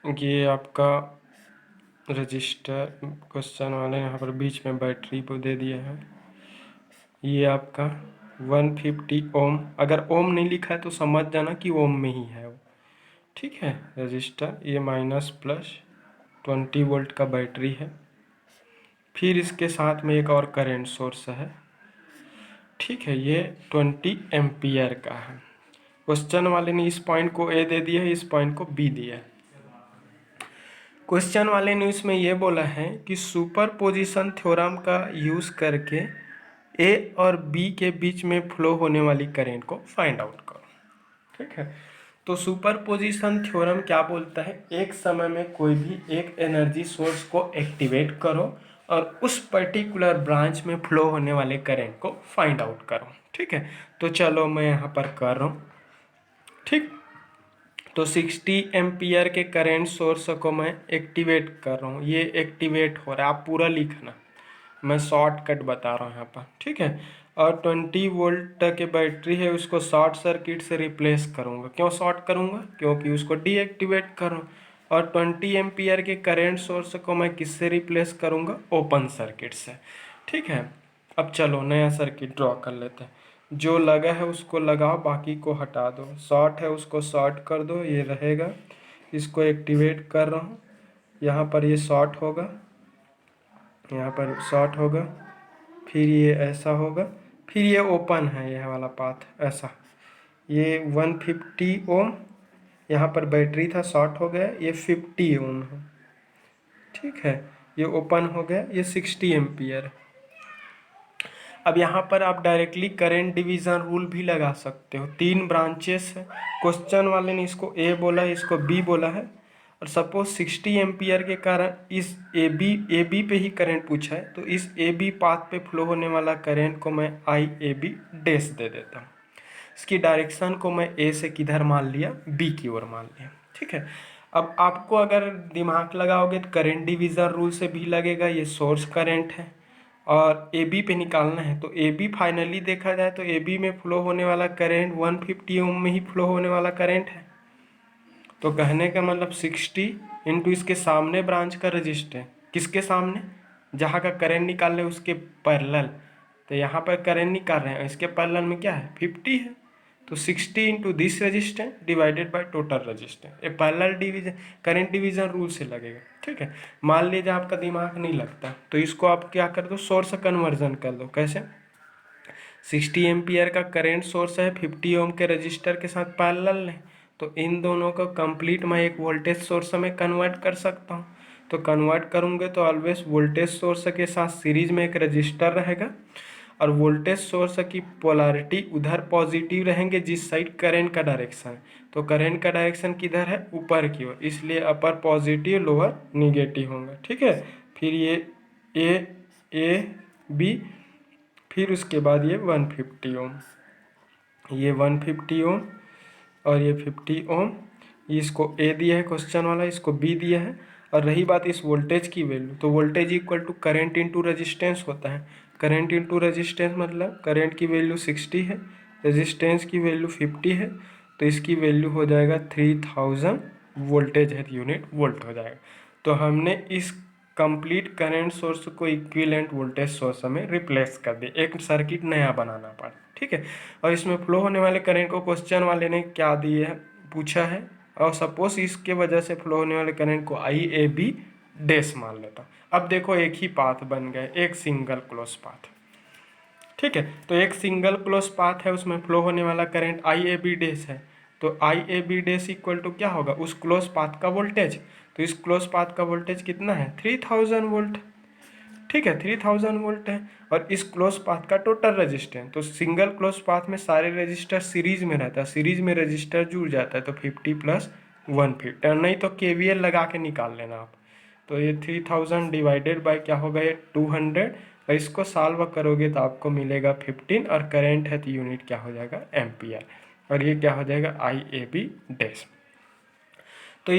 ये आपका रजिस्टर, क्वेश्चन वाले यहाँ पर बीच में बैटरी को दे दिए हैं, ये आपका 150 ओम, अगर ओम नहीं लिखा है तो समझ जाना कि ओम में ही है वो। ठीक है, रजिस्टर, ये माइनस प्लस 20 वोल्ट का बैटरी है, फिर इसके साथ में एक और करंट सोर्स है। ठीक है, ये 20 एम्पियर का है। क्वेश्चन वाले ने इस पॉइंट को ए दे दिया है, इस पॉइंट को बी दिया है। क्वेश्चन वाले ने इसमें यह बोला है कि सुपरपोजिशन थ्योरम का यूज़ करके ए और बी के बीच में फ्लो होने वाली करंट को फाइंड आउट करो। ठीक है, तो सुपरपोजिशन थ्योरम क्या बोलता है, एक समय में कोई भी एक एनर्जी सोर्स को एक्टिवेट करो और उस पर्टिकुलर ब्रांच में फ्लो होने वाले करंट को फाइंड आउट करो। ठीक है, तो चलो मैं यहाँ पर कर रहा हूँ। ठीक, तो 60 एम्पियर के करंट सोर्स को मैं एक्टिवेट कर रहा हूँ, ये एक्टिवेट हो रहा है, आप पूरा लिखना, मैं शॉर्टकट बता रहा हूँ यहाँ पर। ठीक है, और 20 वोल्ट के बैटरी है, उसको शॉर्ट सर्किट से रिप्लेस करूँगा। क्यों शॉर्ट करूँगा, क्योंकि उसको डीएक्टिवेट करूँ। और 20 एम्पियर के करंट सोर्स को मैं किससे रिप्लेस करूँगा, ओपन सर्किट से। ठीक है, अब चलो नया सर्किट ड्रॉ कर लेते हैं, जो लगा है उसको लगाओ, बाकी को हटा दो, शॉर्ट है उसको शॉर्ट कर दो, ये रहेगा। इसको एक्टिवेट कर रहा हूँ। यहाँ पर ये शॉर्ट होगा, यहाँ पर शॉर्ट होगा, फिर ये ऐसा होगा, फिर ये ओपन है यह वाला पाथ ऐसा। ये 150 ओम, यहाँ पर बैटरी था शॉर्ट हो गया, ये 50 ओम है, ठीक है। ये ओपन हो गया, ये 60 एम्पियर। अब यहाँ पर आप डायरेक्टली करंट डिवीज़न रूल भी लगा सकते हो। 3 ब्रांचेस है, क्वेश्चन वाले ने इसको ए बोला है, इसको बी बोला है, और सपोज 60 एम्पियर के कारण इस ए बी पे ही करंट पूछा है, तो इस ए बी पाथ पे फ्लो होने वाला करंट को मैं आई ए बी डैश दे देता हूँ। इसकी डायरेक्शन को मैं ए से किधर मान लिया, बी की ओर मान लिया, ठीक है। अब आपको अगर दिमाग लगाओगे तो करंट डिवीज़न रूल से भी लगेगा। ये सोर्स करंट है और ए बी पे निकालना है, तो ए बी फाइनली देखा जाए तो ए बी में फ्लो होने वाला करंट 150 ओम में ही फ्लो होने वाला करंट है। तो कहने का मतलब 60 इंटू इसके सामने ब्रांच का रजिस्टर, किसके सामने, जहाँ का करंट निकाल रहे उसके पैरेलल, तो यहाँ पर करंट निकाल रहे हैं, इसके पैरेलल में क्या है 50 है, तो 60 into this resistance divided by total resistance. ये parallel division current division rule से लगेगा, ठीक है। मान लीजिए आपका दिमाग नहीं लगता तो इसको आप क्या कर दो, सोर्स कन्वर्जन कर दो। कैसे, 60 एम्पियर का करंट सोर्स है, 50 ओम के रजिस्टर के साथ पैरेलल है, तो इन दोनों को कंप्लीट मैं एक वोल्टेज सोर्स में कन्वर्ट कर सकता हूँ। तो कन्वर्ट करूँगे तो ऑलवेज वोल्टेज सोर्स के साथ सीरीज में एक रजिस्टर रहेगा, और वोल्टेज सोर्स की पोलैरिटी उधर पॉजिटिव रहेंगे जिस साइड करंट का डायरेक्शन है। तो करंट का डायरेक्शन किधर है, ऊपर की ओर, इसलिए अपर पॉजिटिव लोअर निगेटिव होंगे, ठीक है। फिर ये ए बी, फिर उसके बाद ये 150 ओम, ये 150 ओम और ये 50 ओम, इसको ए दिया है क्वेश्चन वाला, इसको बी दिया है। और रही बात इस वोल्टेज की वैल्यू, तो voltage equal to current into resistance होता है। करंट इंटू रेजिस्टेंस मतलब करंट की वैल्यू 60 है, रेजिस्टेंस की वैल्यू 50 है, तो इसकी वैल्यू हो जाएगा 3000 वोल्टेज है यूनिट वोल्ट हो जाएगा। तो हमने इस कंप्लीट करंट सोर्स को इक्विवेलेंट वोल्टेज सोर्स में रिप्लेस कर दिया, एक सर्किट नया बनाना पड़ा, ठीक है। और इसमें फ्लो होने वाले करंट को क्वेश्चन वाले ने क्या दिए है, पूछा है, और सपोज इसके वजह से फ्लो होने वाले करंट को आई ए बी डैश मान लेता हूँ। अब देखो एक ही पाथ बन गए, एक सिंगल क्लोज पाथ, ठीक है। तो एक सिंगल क्लोज पाथ है, उसमें फ्लो होने वाला current I A B dash है, तो I A B dash equal to क्या होगा, उस क्लोज पाथ का वोल्टेज। तो इस क्लोज पाथ का वोल्टेज कितना है, 3000 वोल्ट, ठीक है, 3000 वोल्ट है। और इस क्लोज पाथ का टोटल रजिस्टेंस, तो सिंगल क्लोज पाथ में सारे रजिस्टर सीरीज में रहता है, सीरीज में रजिस्टर जुड़ जाता है, तो 50 प्लस 150, नहीं तो केवीएल लगा के निकाल लेना आप। तो ये 3000 डिवाइडेड बाय क्या होगा, ये 200, और इसको सॉल्व करोगे तो आपको मिलेगा 15, और करंट है तो यूनिट क्या हो जाएगा, एम्पियर, और ये क्या हो जाएगा, आई ए बी डैश। तो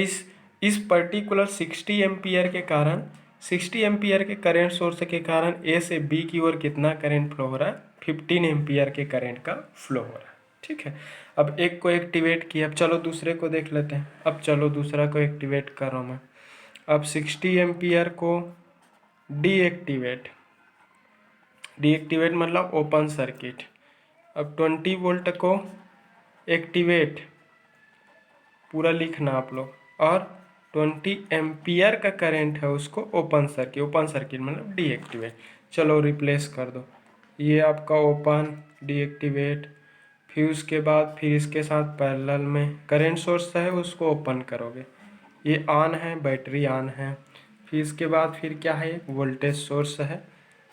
इस पर्टिकुलर 60 एम्पियर के कारण, 60 एम्पियर के करंट सोर्स के कारण ए से बी की ओर कितना करंट फ्लो हो रहा है, 15 एम्पियर के करंट का फ्लो हो रहा है, ठीक है। अब एक को एक्टिवेट किया, अब चलो दूसरे को देख लेते हैं। अब चलो दूसरा को एक्टिवेट कर रहा हूँ मैं। अब 60 एम्पियर को डीएक्टिवेट मतलब ओपन सर्किट। अब 20 वोल्ट को एक्टिवेट, पूरा लिखना आप लोग, और 20 एम्पियर का करंट है उसको ओपन सर्किट मतलब डीएक्टिवेट। चलो रिप्लेस कर दो, ये आपका ओपन डीएक्टिवेट, फिर उसके बाद फिर इसके साथ पैरेलल में करंट सोर्स है उसको ओपन करोगे, ये ऑन है, बैटरी ऑन है, फिर इसके बाद फिर क्या है, वोल्टेज सोर्स है,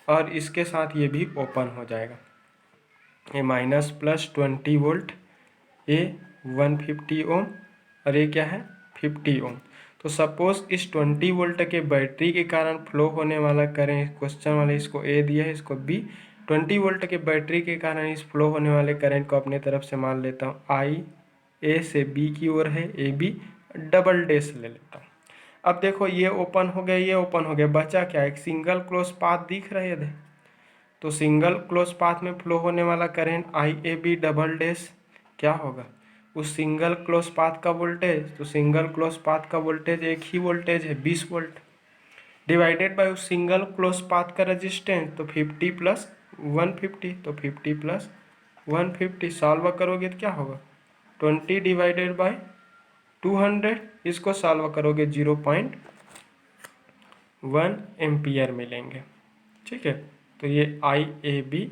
और इसके साथ ये भी ओपन हो जाएगा, ये माइनस प्लस 20 वोल्ट, ये 150 ओम, और ये क्या है 50 ओम। तो सपोज इस 20 वोल्ट के बैटरी के कारण फ्लो होने वाला करंट, क्वेश्चन वाले इसको ए दिया है, इसको बी, 20 वोल्ट के बैटरी के कारण इस फ्लो होने वाले करंट को अपने तरफ से मान लेता हूँ आई, ए से बी की ओर है ए बी, डबल डैश ले लेता हूँ। अब देखो ये ओपन हो गया, ये ओपन हो गया, बचा क्या, एक सिंगल क्लोज पाथ दिख रहा है, तो सिंगल क्लोज पाथ में फ्लो होने वाला current I A B double dash क्या होगा, उस सिंगल क्लोज पाथ का वोल्टेज, तो सिंगल क्लोज पाथ का वोल्टेज एक ही वोल्टेज है 20 वोल्ट, डिवाइडेड बाय उस सिंगल क्लोज पाथ का रेजिस्टेंस, तो 50 प्लस 150, तो 50 प्लस 150 सॉल्व करोगे तो क्या होगा, 20 डिवाइडेड बाय 200, इसको सॉल्व करोगे 0.1 एम्पियर मिलेंगे। ठीक है, तो ये IAB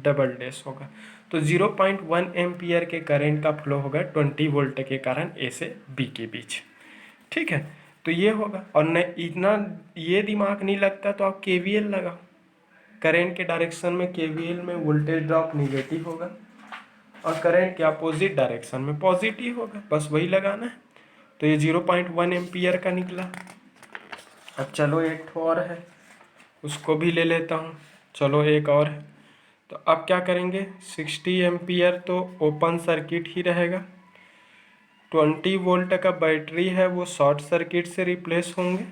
डबल डैश होगा। तो 0.1 एम्पियर के करंट का फ्लो होगा 20 वोल्ट के कारण A से B के बीच। ठीक है, तो ये होगा। और न इतना ये दिमाग नहीं लगता तो आप KVL लगाओ। करंट के डायरेक्शन में KVL में वोल्टेज ड्रॉप निगेटिव होगा और करंट के अपोजिट डायरेक्शन में पॉजिटिव होगा, बस वही लगाना है। तो ये 0.1 एम्पियर का निकला। अब चलो एक ठो और है, उसको भी ले लेता हूँ। चलो एक और है, तो अब क्या करेंगे, 60 एम्पियर तो ओपन सर्किट ही रहेगा। 20 वोल्ट का बैटरी है वो शॉर्ट सर्किट से रिप्लेस होंगे।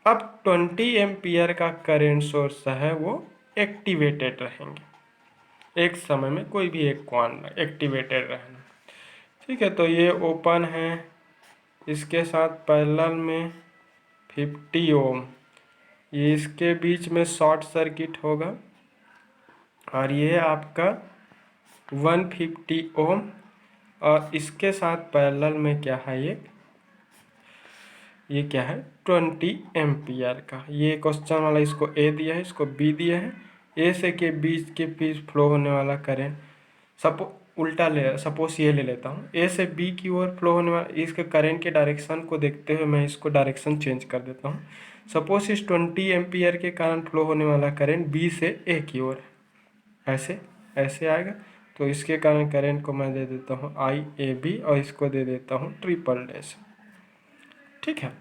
अब 20 एम्पियर का करंट सोर्स है वो एक्टिवेटेड रहेंगे, एक समय में कोई भी एक कॉइल एक्टिवेटेड रहना। ठीक है, तो ये ओपन है, इसके साथ पैरेलल में 50 ओम, ये इसके बीच में शॉर्ट सर्किट होगा। और ये आपका 150 ओम, और इसके साथ पैरेलल में क्या है, ये क्या है 20 एम्पियर का। ये क्वेश्चन वाला इसको A दिया है, इसको B दिया है। A से के बीच फ्लो होने वाला करंट, सपोज ये ले लेता हूँ, A से B की ओर फ्लो होने वाला, इसके करंट के डायरेक्शन को देखते हुए मैं इसको डायरेक्शन चेंज कर देता हूँ। सपोज इस 20 एम्पियर के कारण फ्लो होने वाला करंट B से A की ओर ऐसे ऐसे आएगा। तो इसके कारण करंट को मैं दे देता हूँ IAB और इसको दे देता हूँ ट्रिपल डैश। ठीक है,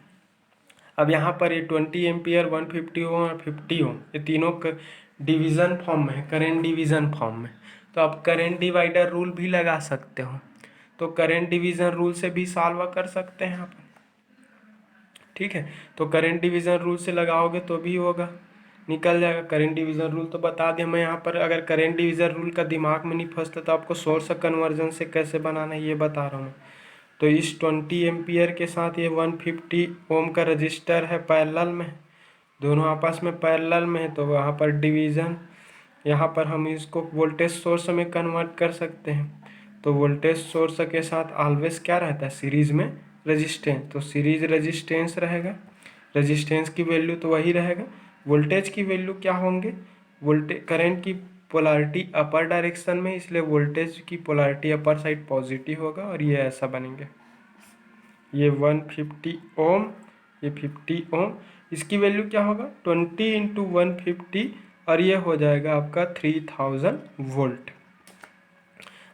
अब यहाँ पर ये 20 एम्पियर, 150 ओम और 50 ओम, ये तीनों डिवीज़न फॉर्म में है, करेंट डिवीज़न फॉर्म में। तो आप करेंट डिवाइडर रूल भी लगा सकते हो, तो करेंट डिवीज़न रूल से भी सॉल्व कर सकते हैं आप। ठीक है, तो करेंट डिवीज़न रूल से लगाओगे तो भी होगा, निकल जाएगा। करेंट डिवीज़न रूल तो बता दें मैं यहाँ पर, अगर करेंट डिवीज़न रूल का दिमाग में नहीं फंसता तो आपको सोर्स कन्वर्जन से कैसे बनाना है ये बता रहा हूँ। तो इस 20 एम्पियर के साथ ये 150 ओम का रजिस्टर है पैरेलल में, दोनों आपस में पैरेलल में है, तो वहाँ पर डिवीज़न, यहाँ पर हम इसको वोल्टेज सोर्स में कन्वर्ट कर सकते हैं। तो वोल्टेज सोर्स के साथ ऑलवेज क्या रहता है, सीरीज में रेजिस्टेंस, तो सीरीज रेजिस्टेंस रहेगा, रेजिस्टेंस की वैल्यू तो वही रहेगा। वोल्टेज की वैल्यू क्या होंगे, वोल्टेज करंट की पोलैरिटी अपर डायरेक्शन में, इसलिए वोल्टेज की पोलैरिटी अपर साइड पॉजिटिव होगा और ये ऐसा बनेंगे। ये 150 ओम, ये 50 ओम, इसकी वैल्यू क्या होगा 20 इंटू 150, और ये हो जाएगा आपका 3000 वोल्ट।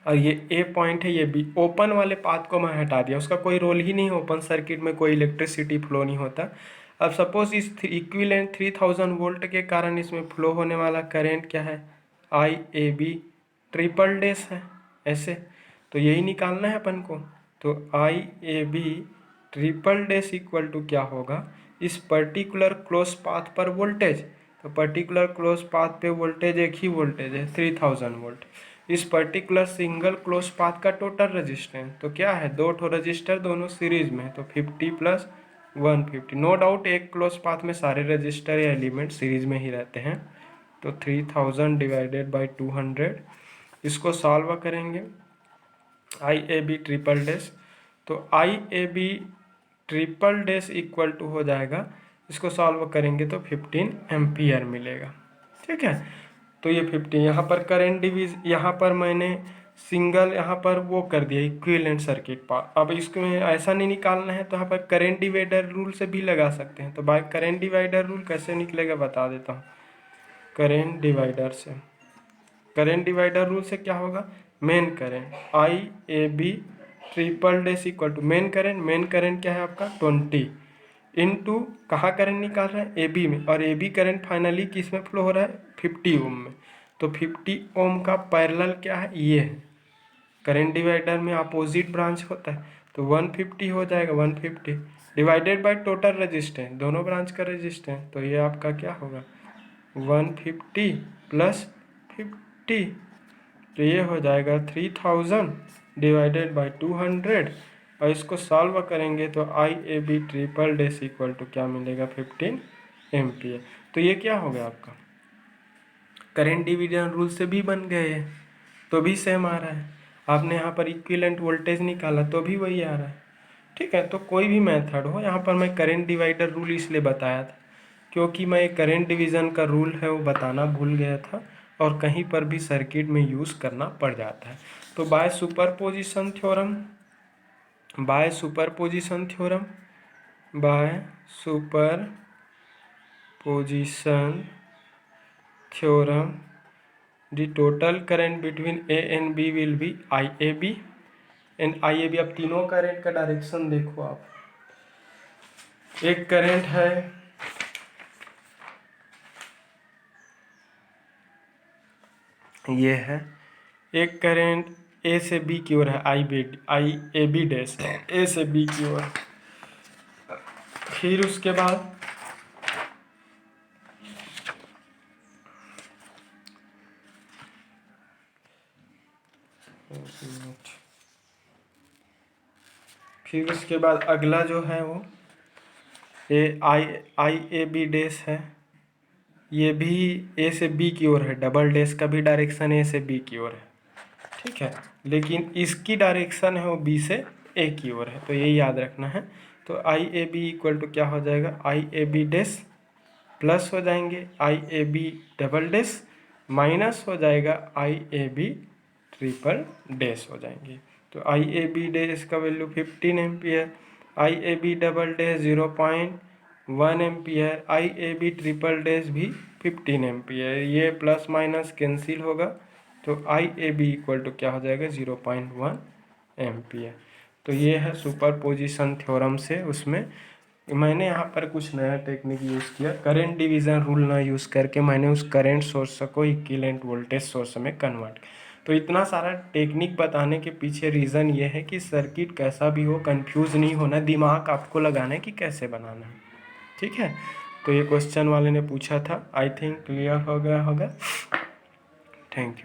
और ये A पॉइंट है, ये B। ओपन वाले पाथ को मैं हटा दिया, उसका कोई रोल ही नहीं, ओपन सर्किट में कोई इलेक्ट्रिसिटी फ्लो नहीं होता। अब सपोज इस इक्विवेलेंट 3000 वोल्ट के कारण इसमें फ्लो होने वाला करंट क्या है, IAB ट्रिपल डैश है ऐसे, तो यही निकालना है अपन को। तो IAB triple dash equal to क्या होगा, इस पर्टिकुलर क्लोज पाथ पर वोल्टेज, तो पर्टिकुलर क्लोज पाथ पे वोल्टेज एक ही वोल्टेज है 3000 वोल्ट, इस पर्टिकुलर सिंगल क्लोज पाथ का टोटल रेजिस्टेंस, तो क्या है, दो ठो रजिस्टर दोनों सीरीज में, तो 50 प्लस 150। नो डाउट एक क्लोज पाथ में सारे रजिस्टर या एलिमेंट सीरीज में ही रहते हैं। तो 3000 डिवाइडेड बाई 200, इसको सॉल्व करेंगे IAB ट्रिपल डैश, तो IAB triple dash equal to हो जाएगा, इसको सॉल्व करेंगे तो 15 एम्पियर मिलेगा। ठीक है, तो ये 50, यहाँ पर करंट यहाँ पर मैंने सिंगल यहाँ पर वो कर दिया इक्विवेलेंट सर्किट पाथ। अब इसको ऐसा नहीं निकालना है तो यहाँ पर करंट डिवाइडर रूल से भी लगा सकते हैं। तो बाय करंट डिवाइडर रूल कैसे निकलेगा बता देता हूँ। करंट डिवाइडर से, करंट डिवाइडर रूल से क्या होगा, main current IAB triple dash equal to main current क्या है आपका 20 इंटू कहाँ करंट निकाल रहा है AB में, और AB करंट फाइनली किस में फ्लो हो रहा है 50 ओम में। तो 50 ओम का पैरेलल क्या है, ये है, करंट डिवाइडर में अपोजिट ब्रांच होता है, तो 150 हो जाएगा, 150 डिवाइडेड बाय टोटल रेजिस्टेंस, दोनों ब्रांच का रेजिस्टेंस, तो ये आपका क्या होगा 150 प्लस 50, तो ये हो जाएगा 3000 डिवाइडेड बाई 200, और इसको सॉल्व करेंगे तो IAB triple dash equal to क्या मिलेगा 15 एम्पियर। तो ये क्या हो गया आपका, करंट डिवीजन रूल से भी बन गए हैं, तो भी सेम आ रहा है। आपने यहाँ पर इक्विवेलेंट वोल्टेज निकाला तो भी वही आ रहा है। ठीक है, तो कोई भी मेथड हो, यहाँ पर मैं करंट डिवाइडर रूल इसलिए बताया था क्योंकि मैं करंट डिवीज़न का रूल है वो बताना भूल गया था और कहीं पर भी सर्किट में यूज़ करना पड़ जाता है। तो by superposition theorem, by superposition theorem, by superposition theorem, the total current between A and B will be IAB and IAB। अब तीनों करंट का डायरेक्शन देखो आप, एक करंट है ये है, एक करंट ए से बी की ओर है, IAB डैश ए से बी की ओर। फिर उसके बाद अगला जो है वो IAB डैश है, ये भी ए से बी की ओर है, डबल डैश का भी डायरेक्शन ए से बी की ओर है, ठीक है, लेकिन इसकी डायरेक्शन है वो बी से ए की ओर है, तो यही याद रखना है। तो IAB इक्वल टू क्या हो जाएगा, IAB डैश प्लस हो जाएंगे IAB डबल डैश माइनस हो जाएगा IAB ट्रिपल डैश हो जाएंगे। तो IAB डैश का value 15 ampere, IAB double dash 0.1 ampere, IAB triple dash भी 15 एम्पियर, ये प्लस माइनस कैंसिल होगा, तो IAB इक्वल टू क्या हो जाएगा 0.1 एम्पियर। तो ये है सुपरपोजिशन थ्योरम से, उसमें मैंने यहाँ पर कुछ नया टेक्निक यूज़ किया, करंट डिवीज़न रूल ना यूज़ करके मैंने उस करंट सोर्स को इक्विवेलेंट वोल्टेज सोर्स में कन्वर्ट। तो इतना सारा टेक्निक बताने के पीछे रीज़न ये है कि सर्किट कैसा भी हो कंफ्यूज नहीं होना, दिमाग आपको लगाना है कि कैसे बनाना है, ठीक है। तो ये क्वेश्चन वाले ने पूछा था, आई थिंक क्लियर हो गया होगा। Thank you.